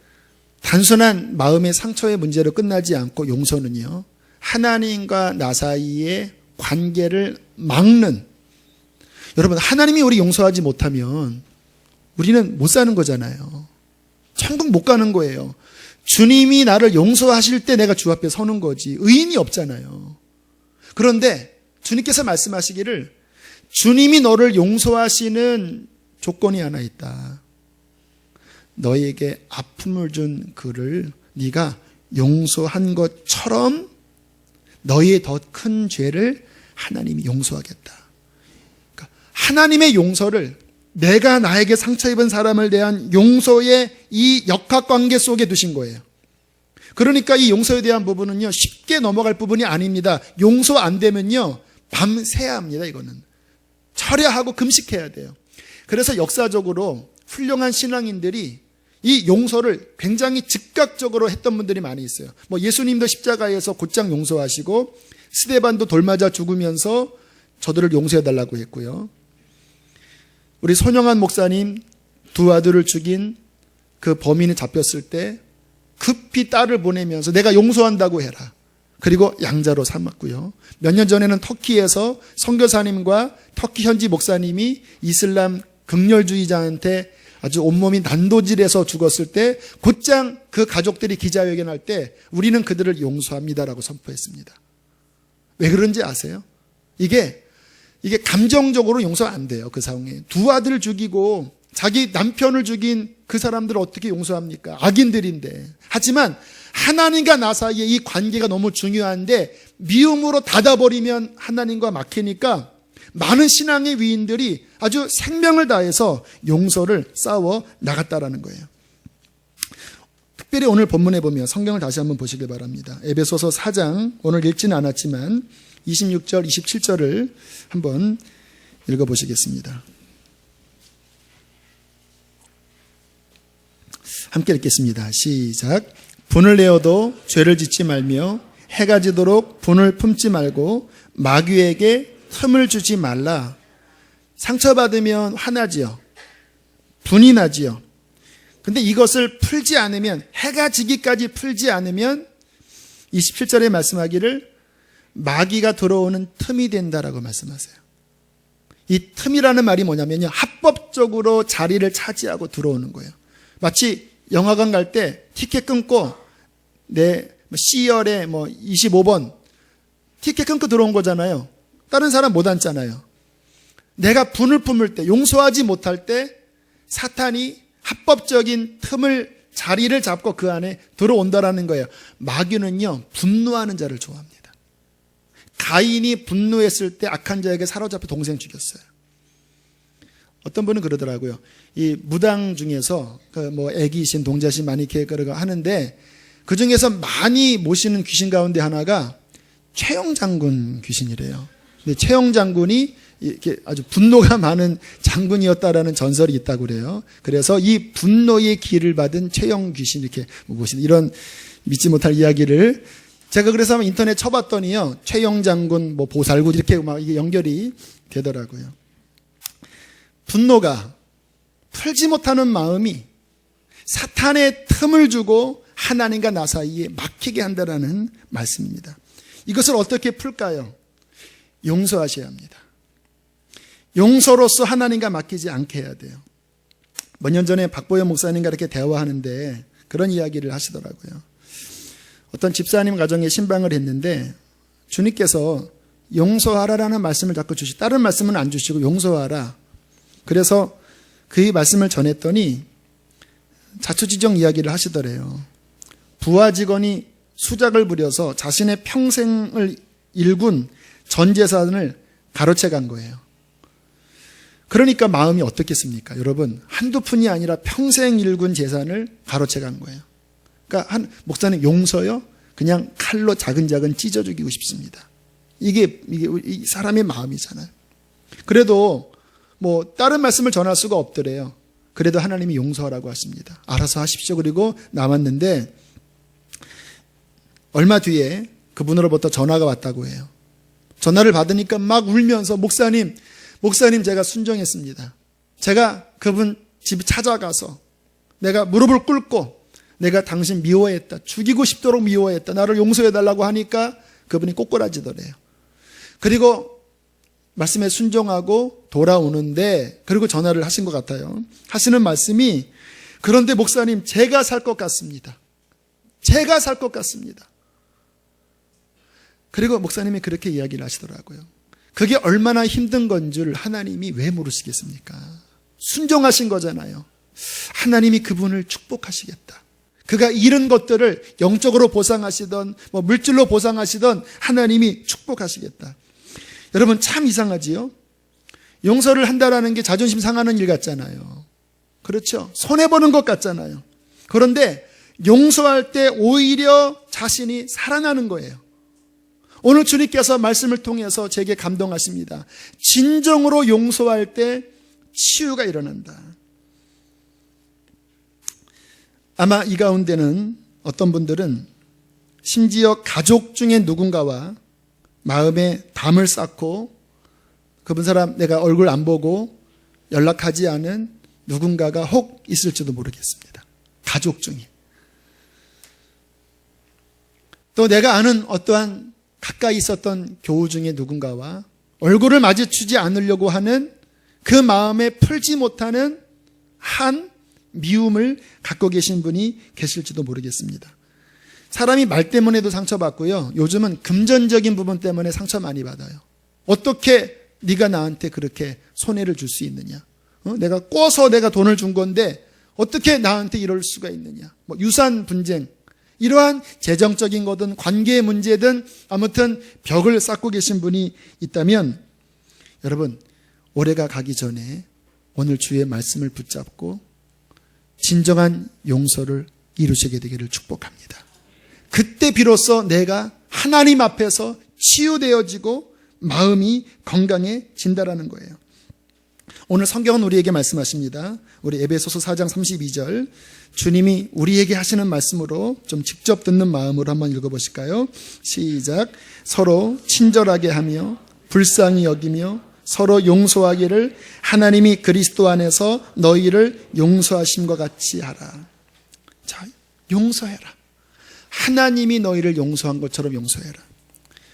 단순한 마음의 상처의 문제로 끝나지 않고 용서는요, 하나님과 나 사이의 관계를 막는, 여러분, 하나님이 우리 용서하지 못하면 우리는 못 사는 거잖아요. 천국 못 가는 거예요. 주님이 나를 용서하실 때 내가 주 앞에 서는 거지 의인이 없잖아요. 그런데 주님께서 말씀하시기를 주님이 너를 용서하시는 조건이 하나 있다. 너에게 아픔을 준 그를 네가 용서한 것처럼 너희의 더 큰 죄를 하나님이 용서하겠다. 그러니까 하나님의 용서를 내가 나에게 상처 입은 사람을 대한 용서의 이 역학관계 속에 두신 거예요. 그러니까 이 용서에 대한 부분은요, 쉽게 넘어갈 부분이 아닙니다. 용서 안 되면요, 밤새야 합니다. 이거는 철야하고 금식해야 돼요. 그래서 역사적으로 훌륭한 신앙인들이 이 용서를 굉장히 즉각적으로 했던 분들이 많이 있어요. 뭐 예수님도 십자가에서 곧장 용서하시고 스데반도 돌 맞아 죽으면서 저들을 용서해달라고 했고요. 우리 손영한 목사님 두 아들을 죽인 그 범인이 잡혔을 때 급히 딸을 보내면서 내가 용서한다고 해라. 그리고 양자로 삼았고요. 몇 년 전에는 터키에서 선교사님과 터키 현지 목사님이 이슬람 극렬주의자한테 아주 온몸이 난도질해서 죽었을 때 곧장 그 가족들이 기자회견할 때 우리는 그들을 용서합니다라고 선포했습니다. 왜 그런지 아세요? 이게 감정적으로 용서 안 돼요. 그 상황에 두 아들을 죽이고 자기 남편을 죽인 그 사람들을 어떻게 용서합니까? 악인들인데. 하지만 하나님과 나 사이에 이 관계가 너무 중요한데 미움으로 닫아버리면 하나님과 막히니까 많은 신앙의 위인들이 아주 생명을 다해서 용서를 싸워 나갔다라는 거예요. 특별히 오늘 본문에 보면 성경을 다시 한번 보시길 바랍니다. 에베소서 4장, 오늘 읽지는 않았지만 26절, 27절을 한번 읽어보시겠습니다. 함께 읽겠습니다. 시작. 분을 내어도 죄를 짓지 말며 해가 지도록 분을 품지 말고 마귀에게 틈을 주지 말라. 상처받으면 화나지요. 분이 나지요. 근데 이것을 풀지 않으면, 해가 지기까지 풀지 않으면 27절에 말씀하기를 마귀가 들어오는 틈이 된다라고 말씀하세요. 이 틈이라는 말이 뭐냐면요, 합법적으로 자리를 차지하고 들어오는 거예요. 마치 영화관 갈 때 티켓 끊고 내 C열에 25번 티켓 끊고 들어온 거잖아요. 다른 사람 못 앉잖아요. 내가 분을 품을 때, 용서하지 못할 때 사탄이 합법적인 틈을, 자리를 잡고 그 안에 들어온다라는 거예요. 마귀는요, 분노하는 자를 좋아합니다. 가인이 분노했을 때 악한 자에게 사로잡혀 동생 죽였어요. 어떤 분은 그러더라고요. 이 무당 중에서 애기신, 동자신 많이 이렇게 하는데 그 중에서 많이 모시는 귀신 가운데 하나가 최영 장군 귀신이래요. 근데 최영 장군이 이렇게 아주 분노가 많은 장군이었다라는 전설이 있다고 그래요. 그래서 이 분노의 기를 받은 최영 귀신 이렇게 모시는, 이런 믿지 못할 이야기를 제가 그래서 한번 인터넷 쳐봤더니요, 최영 장군, 보살구 이렇게 막 이게 연결이 되더라고요. 분노가 풀지 못하는 마음이 사탄의 틈을 주고 하나님과 나 사이에 막히게 한다라는 말씀입니다. 이것을 어떻게 풀까요? 용서하셔야 합니다. 용서로서 하나님과 맡기지 않게 해야 돼요. 몇 년 전에 박보현 목사님과 이렇게 대화하는데 그런 이야기를 하시더라고요. 어떤 집사님 가정에 신방을 했는데 주님께서 용서하라라는 말씀을 자꾸 주시고 다른 말씀은 안 주시고 용서하라. 그래서 그 말씀을 전했더니 자초지종 이야기를 하시더래요. 부하 직원이 수작을 부려서 자신의 평생을 일군 전 재산을 가로채 간 거예요. 그러니까 마음이 어떻겠습니까? 여러분, 한두 푼이 아니라 평생 일군 재산을 가로채 간 거예요. 그러니까 목사님 용서요? 그냥 칼로 자근자근 찢어 죽이고 싶습니다. 이게 사람의 마음이잖아요. 그래도 다른 말씀을 전할 수가 없더래요. 그래도 하나님이 용서하라고 하십니다. 알아서 하십시오. 그리고 남았는데 얼마 뒤에 그분으로부터 전화가 왔다고 해요. 전화를 받으니까 막 울면서 목사님 제가 순종했습니다. 제가 그분 집 찾아가서 내가 무릎을 꿇고 내가 당신 미워했다. 죽이고 싶도록 미워했다. 나를 용서해달라고 하니까 그분이 꼬꾸라지더래요. 그리고 말씀에 순종하고 돌아오는데 그리고 전화를 하신 것 같아요. 하시는 말씀이 그런데 목사님 제가 살 것 같습니다. 제가 살 것 같습니다. 그리고 목사님이 그렇게 이야기를 하시더라고요. 그게 얼마나 힘든 건 줄 하나님이 왜 모르시겠습니까? 순종하신 거잖아요. 하나님이 그분을 축복하시겠다. 그가 잃은 것들을 영적으로 보상하시던 물질로 보상하시던 하나님이 축복하시겠다. 여러분 참 이상하지요? 용서를 한다라는 게 자존심 상하는 일 같잖아요. 그렇죠? 손해보는 것 같잖아요. 그런데 용서할 때 오히려 자신이 살아나는 거예요. 오늘 주님께서 말씀을 통해서 제게 감동하십니다. 진정으로 용서할 때 치유가 일어난다. 아마 이 가운데는 어떤 분들은 심지어 가족 중에 누군가와 마음에 담을 쌓고 그분 사람 내가 얼굴 안 보고 연락하지 않은 누군가가 혹 있을지도 모르겠습니다. 가족 중에. 또 내가 아는 어떠한 가까이 있었던 교우 중에 누군가와 얼굴을 마주치지 않으려고 하는 그 마음에 풀지 못하는 한 미움을 갖고 계신 분이 계실지도 모르겠습니다. 사람이 말 때문에도 상처받고요. 요즘은 금전적인 부분 때문에 상처 많이 받아요. 어떻게 네가 나한테 그렇게 손해를 줄 수 있느냐? 내가 꿔서 내가 돈을 준 건데 어떻게 나한테 이럴 수가 있느냐? 유산 분쟁, 이러한 재정적인 거든 관계의 문제든 아무튼 벽을 쌓고 계신 분이 있다면 여러분 올해가 가기 전에 오늘 주의 말씀을 붙잡고 진정한 용서를 이루시게 되기를 축복합니다. 그때 비로소 내가 하나님 앞에서 치유되어지고 마음이 건강해진다라는 거예요. 오늘 성경은 우리에게 말씀하십니다. 우리 에베소서 4장 32절 주님이 우리에게 하시는 말씀으로 좀 직접 듣는 마음으로 한번 읽어보실까요? 시작. 서로 친절하게 하며 불쌍히 여기며 서로 용서하기를 하나님이 그리스도 안에서 너희를 용서하심과 같이 하라. 자, 용서해라. 하나님이 너희를 용서한 것처럼 용서해라.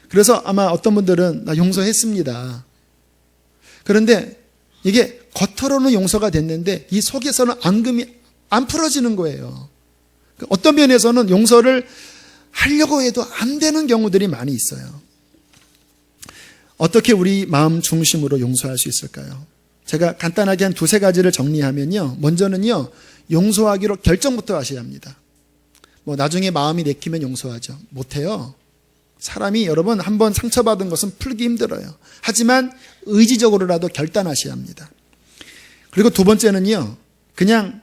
그래서 아마 어떤 분들은 나 용서했습니다. 그런데 이게 겉으로는 용서가 됐는데 이 속에서는 앙금이 안 풀어지는 거예요. 어떤 면에서는 용서를 하려고 해도 안 되는 경우들이 많이 있어요. 어떻게 우리 마음 중심으로 용서할 수 있을까요? 제가 간단하게 한 두세 가지를 정리하면요. 먼저는요, 용서하기로 결정부터 하셔야 합니다. 나중에 마음이 내키면 용서하죠. 못해요. 사람이 여러분 한번 상처받은 것은 풀기 힘들어요. 하지만 의지적으로라도 결단하셔야 합니다. 그리고 두 번째는요, 그냥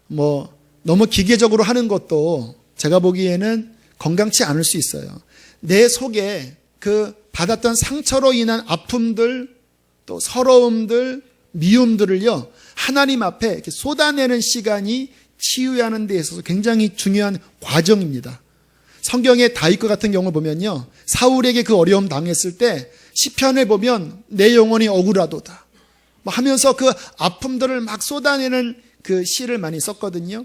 너무 기계적으로 하는 것도 제가 보기에는 건강치 않을 수 있어요. 내 속에 그 받았던 상처로 인한 아픔들, 또 서러움들, 미움들을요, 하나님 앞에 이렇게 쏟아내는 시간이 치유하는 데 있어서 굉장히 중요한 과정입니다. 성경의 다윗과 같은 경우 보면요, 사울에게 그 어려움 당했을 때 시편을 보면 내 영혼이 억울하도다 하면서 그 아픔들을 막 쏟아내는 그 시를 많이 썼거든요.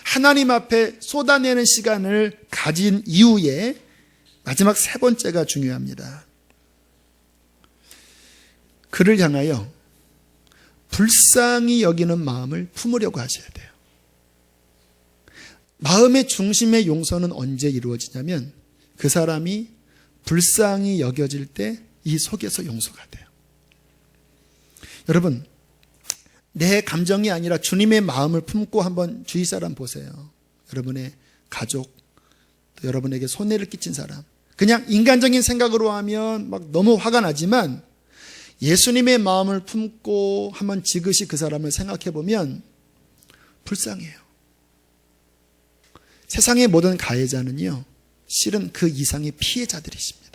하나님 앞에 쏟아내는 시간을 가진 이후에 마지막 세 번째가 중요합니다. 그를 향하여 불쌍히 여기는 마음을 품으려고 하셔야 돼요. 마음의 중심의 용서는 언제 이루어지냐면 그 사람이 불쌍히 여겨질 때 이 속에서 용서가 돼요. 여러분, 내 감정이 아니라 주님의 마음을 품고 한번 주위 사람 보세요. 여러분의 가족, 또 여러분에게 손해를 끼친 사람, 그냥 인간적인 생각으로 하면 막 너무 화가 나지만 예수님의 마음을 품고 한번 지그시 그 사람을 생각해 보면 불쌍해요. 세상의 모든 가해자는요, 실은 그 이상의 피해자들이십니다.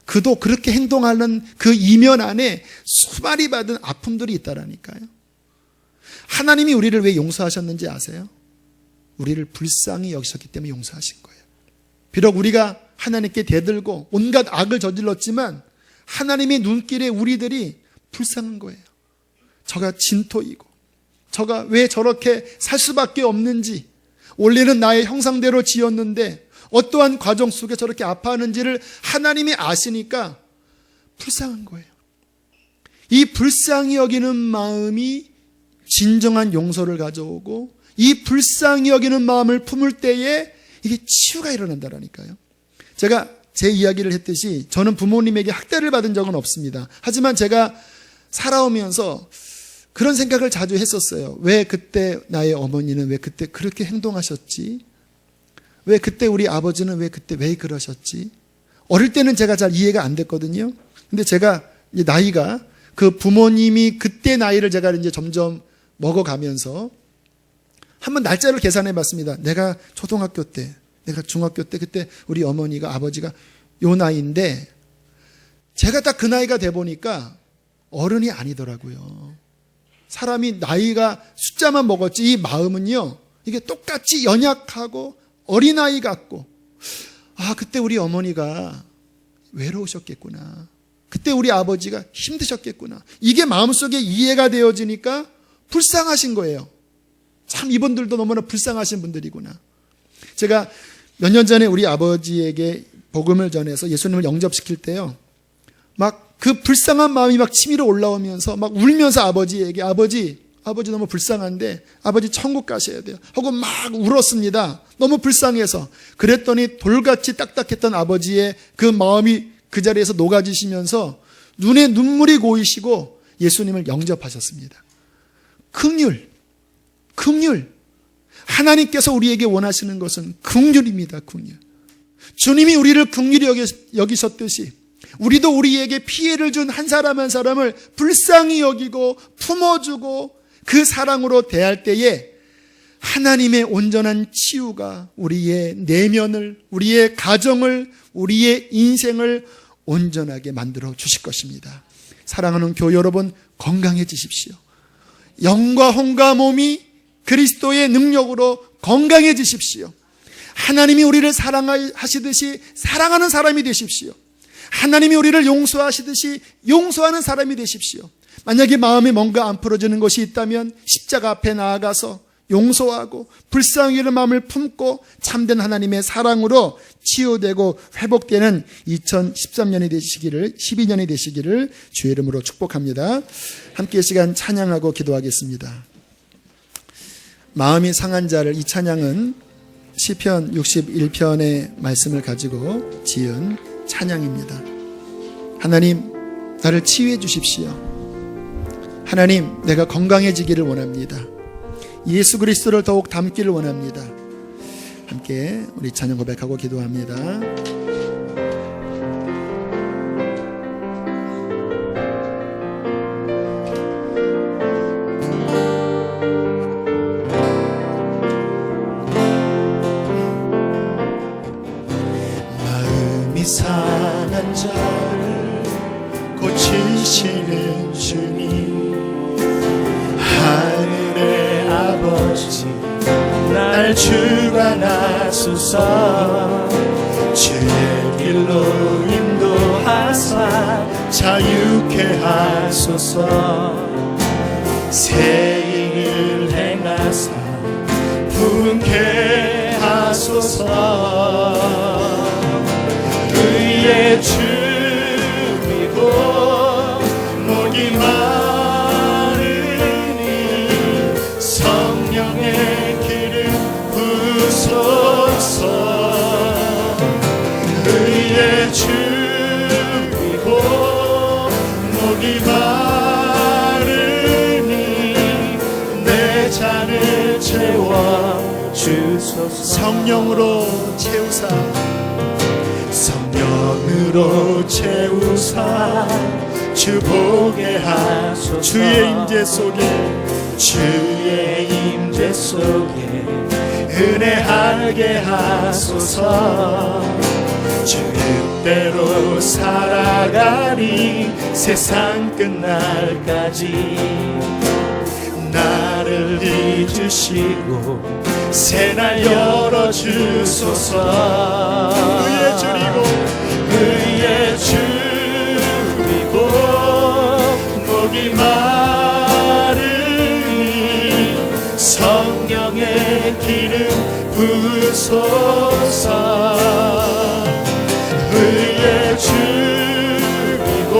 그도 그렇게 행동하는 그 이면 안에 수많이 받은 아픔들이 있다라니까요. 하나님이 우리를 왜 용서하셨는지 아세요? 우리를 불쌍히 여기셨기 때문에 용서하신 거예요. 비록 우리가 하나님께 대들고 온갖 악을 저질렀지만 하나님의 눈길에 우리들이 불쌍한 거예요. 저가 진토이고 저가 왜 저렇게 살 수밖에 없는지, 원래는 나의 형상대로 지었는데 어떠한 과정 속에 저렇게 아파하는지를 하나님이 아시니까 불쌍한 거예요. 이 불쌍히 여기는 마음이 진정한 용서를 가져오고, 이 불쌍히 여기는 마음을 품을 때에 이게 치유가 일어난다라니까요. 제가 제 이야기를 했듯이 저는 부모님에게 학대를 받은 적은 없습니다. 하지만 제가 살아오면서 그런 생각을 자주 했었어요. 왜 그때 나의 어머니는 왜 그때 그렇게 행동하셨지? 왜 그때 우리 아버지는 왜 그때 왜 그러셨지? 어릴 때는 제가 잘 이해가 안 됐거든요. 근데 제가 이제 나이가, 그 부모님이 그때 나이를 제가 이제 점점 먹어가면서 한번 날짜를 계산해 봤습니다. 내가 초등학교 때, 내가 중학교 때, 그때 우리 어머니가, 아버지가 요 나이인데 제가 딱 그 나이가 돼 보니까 어른이 아니더라고요. 사람이 나이가 숫자만 먹었지 이 마음은요, 이게 똑같이 연약하고 어린아이 같고, 아, 그때 우리 어머니가 외로우셨겠구나, 그때 우리 아버지가 힘드셨겠구나, 이게 마음속에 이해가 되어지니까 불쌍하신 거예요. 참 이분들도 너무나 불쌍하신 분들이구나. 제가 몇 년 전에 우리 아버지에게 복음을 전해서 예수님을 영접시킬 때요, 막 그 불쌍한 마음이 막 치밀어 올라오면서 막 울면서 아버지에게, 아버지 너무 불쌍한데 아버지 천국 가셔야 돼요 하고 막 울었습니다. 너무 불쌍해서. 그랬더니 돌같이 딱딱했던 아버지의 그 마음이 그 자리에서 녹아지시면서 눈에 눈물이 고이시고 예수님을 영접하셨습니다. 긍휼. 하나님께서 우리에게 원하시는 것은 긍휼입니다. 긍휼. 주님이 우리를 긍휼히 여기셨듯이 우리도 우리에게 피해를 준 한 사람 한 사람을 불쌍히 여기고 품어주고 그 사랑으로 대할 때에 하나님의 온전한 치유가 우리의 내면을, 우리의 가정을, 우리의 인생을 온전하게 만들어 주실 것입니다. 사랑하는 교회 여러분, 건강해지십시오. 영과 혼과 몸이 그리스도의 능력으로 건강해지십시오. 하나님이 우리를 사랑하시듯이 사랑하는 사람이 되십시오. 하나님이 우리를 용서하시듯이 용서하는 사람이 되십시오. 만약에 마음에 뭔가 안 풀어지는 것이 있다면 십자가 앞에 나아가서 용서하고 불쌍히 여기는 마음을 품고 참된 하나님의 사랑으로 치유되고 회복되는 2013년이 되시기를, 12년이 되시기를 주의 이름으로 축복합니다. 함께 이 시간 찬양하고 기도하겠습니다. 마음이 상한 자를, 이 찬양은 시편 61편의 말씀을 가지고 지은 찬양입니다. 하나님, 나를 치유해 주십시오. 하나님, 내가 건강해지기를 원합니다. 예수 그리스도를 더욱 닮기를 원합니다. 함께 우리 찬양 고백하고 기도합니다. 마음이 상한 자를 고치시는 주님, 하늘의 아버지, 날 주관하소서. 주옵소서. 주의 길로 인도하사 자유케 하소서. 새 일을 행하사 부흥케 하소서. 의의 주이고 목이 마르니 성령의 기름 부소서. 의의 주이고 목이 마르니 내 잔을 채워 주소서. 성령으로 채우사 성령으로 채우사 주 보게 하소서. 주의 임재 속에 주의 임재 속에 은혜하게 하소서. 주 뜻대로 살아가리 세상 끝날까지. 나를 잊으시고 새날 열어주소서. 의의 주리고 의의 주리고 목이 마르니 성령의 기름 부소서. 의의 주리고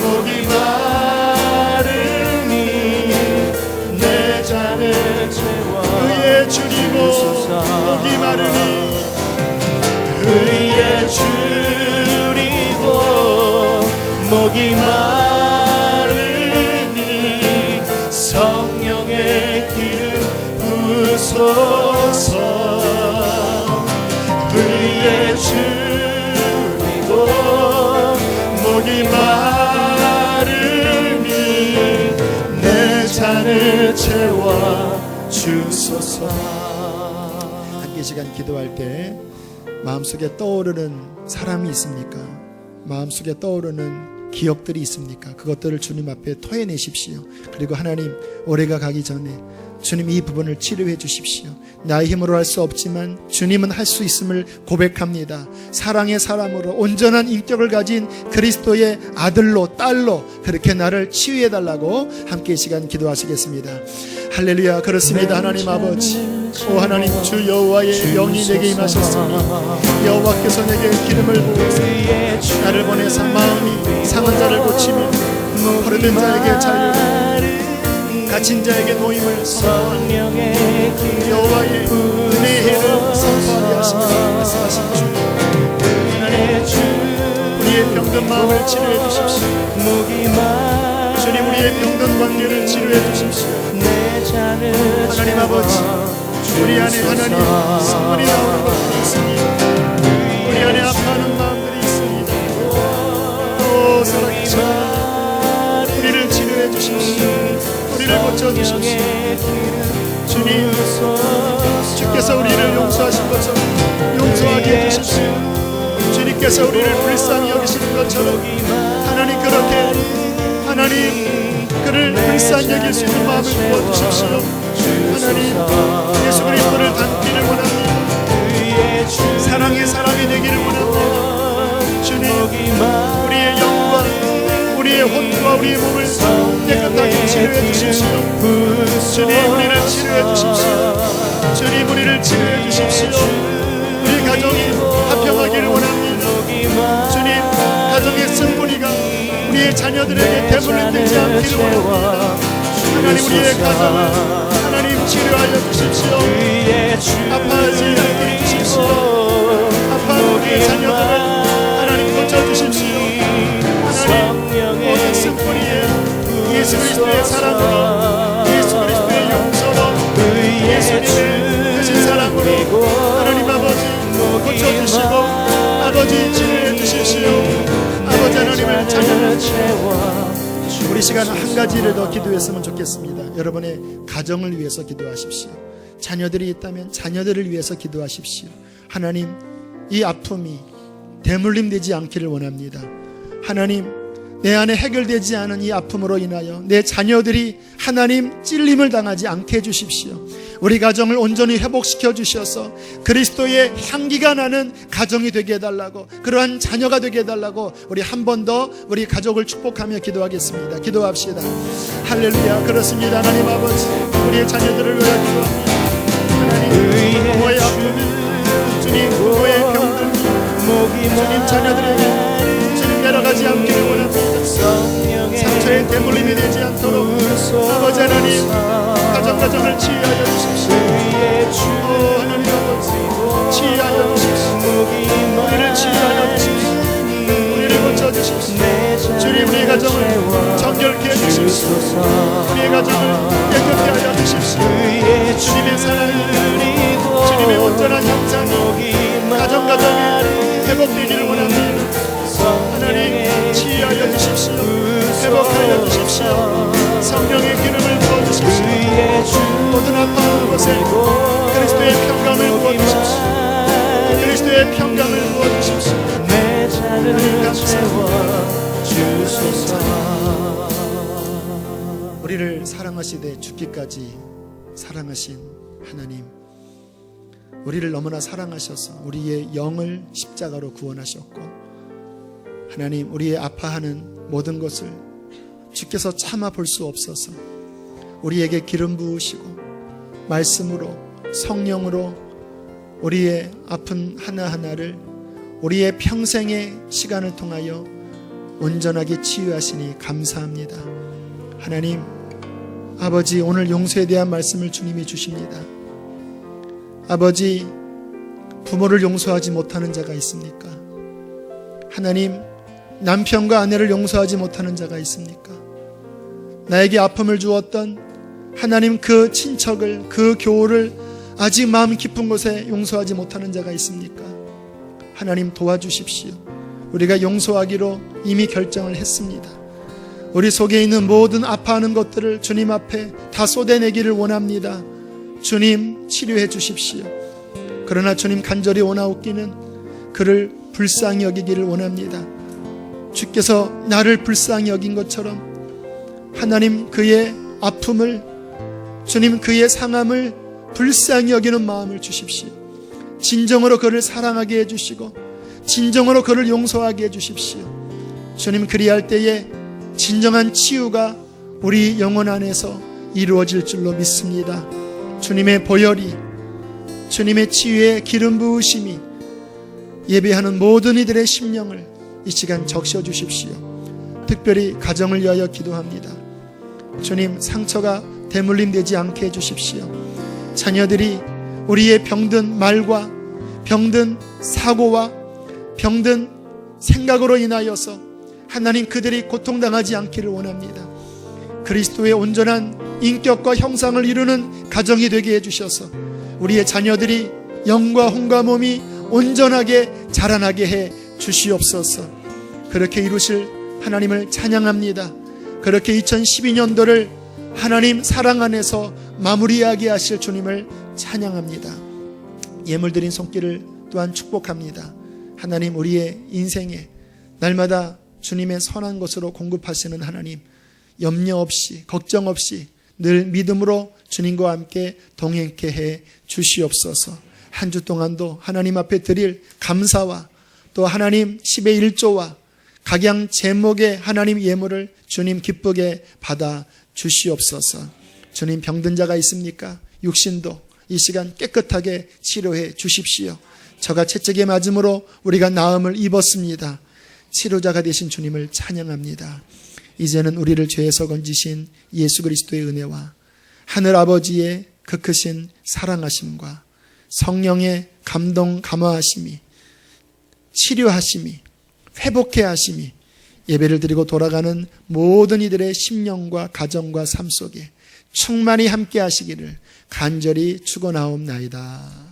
목이 마르니 내 잔을 채워. 의의 주리고 목이 마르니 의의 주리고 목이 마르니 성령의 기름 부소서. 의의 주리고 목이 마르니 내 잔을 채워 주소서. 함께 시간 기도할 때 마음속에 떠오르는 사람이 있습니까? 마음속에 떠오르는 기억들이 있습니까? 그것들을 주님 앞에 토해내십시오. 그리고 하나님, 올해가 가기 전에 주님 이 부분을 치료해 주십시오. 나의 힘으로 할 수 없지만 주님은 할 수 있음을 고백합니다. 사랑의 사람으로 온전한 인격을 가진 그리스도의 아들로 딸로 그렇게 나를 치유해 달라고 함께 이 시간 기도하시겠습니다. 할렐루야. 그렇습니다. 하나님 아버지, 오 하나님, 주 여호와의 영이 내게 임하셨으니 여호와께서 내게 기름을 부으사 나를 보내사 마음이 상한 자를 고치며 버려진 자에게 자유를 갇힌 자에게 노임을 선포하는 여호와의 은혜의 해를 선포하게 하시며 말씀하신 주 하나님, 우리의 병든 마음을 치료해 주십시오. 주님, 우리의 병든 관계를 치료해 주십시오. 하나님 아버지, 우리 안에 하나님 성분이 나오는 것들이 있습니다. 우리 안에 아파하는 마음들이 있습니다. 오 살아계신 우리를 치료해 주십시오. 우리를 고쳐주십시오. 주님, 주께서 우리를 용서하신 것처럼 용서하게 해주십시오. 주님께서 우리를 불쌍히 여기시는 것처럼 하나님, 그렇게 하나님 그를 불쌍히 여길 수 있는 마음을 부어주십시오. 하나님, 예수 그리스도를 닮기를 원합니다. 사랑의 사람이 되기를 원합니다. 주님, 우리의 영과 우리의 혼과 우리의 몸을 깨끗하게 치료해 주십시오. 주님, 우리를 치료해 주십시오. 주님, 우리를 치료해 주십시오. 우리 가정이 화평하기를 원합니다. 주님, 가정의 승부리가 우리의 자녀들에게 대물림되지 않기를 원합니다. 하나님, 우리의 가정을 하나님 치료하여 주십시오. 아파하지 않게 주십시오. 아파하는 우리의 자녀들을 하나님 고쳐주십시오. 하나님, 모든 승부리에 예수 그리스도의 사랑으로, 예수 그리스도의 용서로, 예수님의 크신 사랑으로 하나님 아버지 고쳐주시고 아버지 치료해 주십시오. 아버지 하나님을 찬양합니다. 우리 시간 한 가지를 더 기도했으면 좋겠습니다. 여러분의 가정을 위해서 기도하십시오. 자녀들이 있다면 자녀들을 위해서 기도하십시오. 하나님, 이 아픔이 대물림되지 않기를 원합니다. 하나님, 내 안에 해결되지 않은 이 아픔으로 인하여 내 자녀들이 하나님 찔림을 당하지 않게 해주십시오. 우리 가정을 온전히 회복시켜 주셔서 그리스도의 향기가 나는 가정이 되게 해달라고, 그러한 자녀가 되게 해달라고 우리 한 번 더 우리 가족을 축복하며 기도하겠습니다. 기도합시다. 할렐루야. 그렇습니다. 하나님 아버지, 우리의 자녀들을 위하여 기도합니다. 하나님, 부모의 아픔, 주님 부모의 병들, 주님 자녀들에게 주님 내려가지 않기를 원합니다. 상처에 대물림이 되지 않도록 아버지 하나님 가정을 치유하여 주십시오. 하나님 아버지 치유하여 주십시오. 우리를 치유하여 주십시오. 우리를 고쳐주십시오. 주님 우리의 가정을 정결케 해주십시오. 우리의 가정을 깨끗게 하여 주십시오. 주님의 사랑, 주님의 온전한 형상이 가정이 회복되기를 원합니다. 하나님 치유하여 주십시오. 회복하여 주십시오. 성령의 기름을 부어주십시오. 모든 아파하는 곳에 그리스도의 평강을 부어주십시오. 그리스도의 평강을 부어주십시오. 하나님 감사합니다. 우리를 사랑하시되 죽기까지 사랑하신 하나님, 우리를 너무나 사랑하셔서 우리의 영을 십자가로 구원하셨고, 하나님 우리의 아파하는 모든 것을 주께서 참아 볼 수 없어서 우리에게 기름 부으시고 말씀으로 성령으로 우리의 아픈 하나하나를 우리의 평생의 시간을 통하여 온전하게 치유하시니 감사합니다. 하나님 아버지, 오늘 용서에 대한 말씀을 주님이 주십니다. 아버지, 부모를 용서하지 못하는 자가 있습니까? 하나님, 남편과 아내를 용서하지 못하는 자가 있습니까? 나에게 아픔을 주었던 하나님 그 친척을, 그 교우를 아직 마음 깊은 곳에 용서하지 못하는 자가 있습니까? 하나님 도와주십시오. 우리가 용서하기로 이미 결정을 했습니다. 우리 속에 있는 모든 아파하는 것들을 주님 앞에 다 쏟아내기를 원합니다. 주님 치료해 주십시오. 그러나 주님 간절히 원하옵기는 그를 불쌍히 여기기를 원합니다. 주께서 나를 불쌍히 여긴 것처럼 하나님 그의 아픔을, 주님 그의 상함을 불쌍히 여기는 마음을 주십시오. 진정으로 그를 사랑하게 해주시고 진정으로 그를 용서하게 해주십시오. 주님, 그리할 때에 진정한 치유가 우리 영혼 안에서 이루어질 줄로 믿습니다. 주님의 보혈이, 주님의 치유의 기름 부으심이 예배하는 모든 이들의 심령을 이 시간 적셔 주십시오. 특별히 가정을 위하여 기도합니다. 주님, 상처가 대물림 되지 않게 해주십시오. 자녀들이 우리의 병든 말과 병든 사고와 병든 생각으로 인하여서 하나님 그들이 고통당하지 않기를 원합니다. 그리스도의 온전한 인격과 형상을 이루는 가정이 되게 해주셔서 우리의 자녀들이 영과 혼과 몸이 온전하게 자라나게 해 주시옵소서. 그렇게 이루실 하나님을 찬양합니다. 그렇게 2012년도를 하나님 사랑 안에서 마무리하게 하실 주님을 찬양합니다. 예물드린 손길을 또한 축복합니다. 하나님, 우리의 인생에 날마다 주님의 선한 것으로 공급하시는 하나님, 염려 없이 걱정 없이 늘 믿음으로 주님과 함께 동행케 해 주시옵소서. 한 주 동안도 하나님 앞에 드릴 감사와 또 하나님 10의 1조와 각양 제목의 하나님 예물을 주님 기쁘게 받아 주시옵소서. 주님, 병든 자가 있습니까? 육신도 이 시간 깨끗하게 치료해 주십시오. 저가 채찍에 맞음으로 우리가 나음을 입었습니다. 치료자가 되신 주님을 찬양합니다. 이제는 우리를 죄에서 건지신 예수 그리스도의 은혜와 하늘 아버지의 그 크신 사랑하심과 성령의 감동 감화하심이, 치료하심이, 회복해 하심이 예배를 드리고 돌아가는 모든 이들의 심령과 가정과 삶 속에 충만히 함께 하시기를 간절히 축원하옵나이다.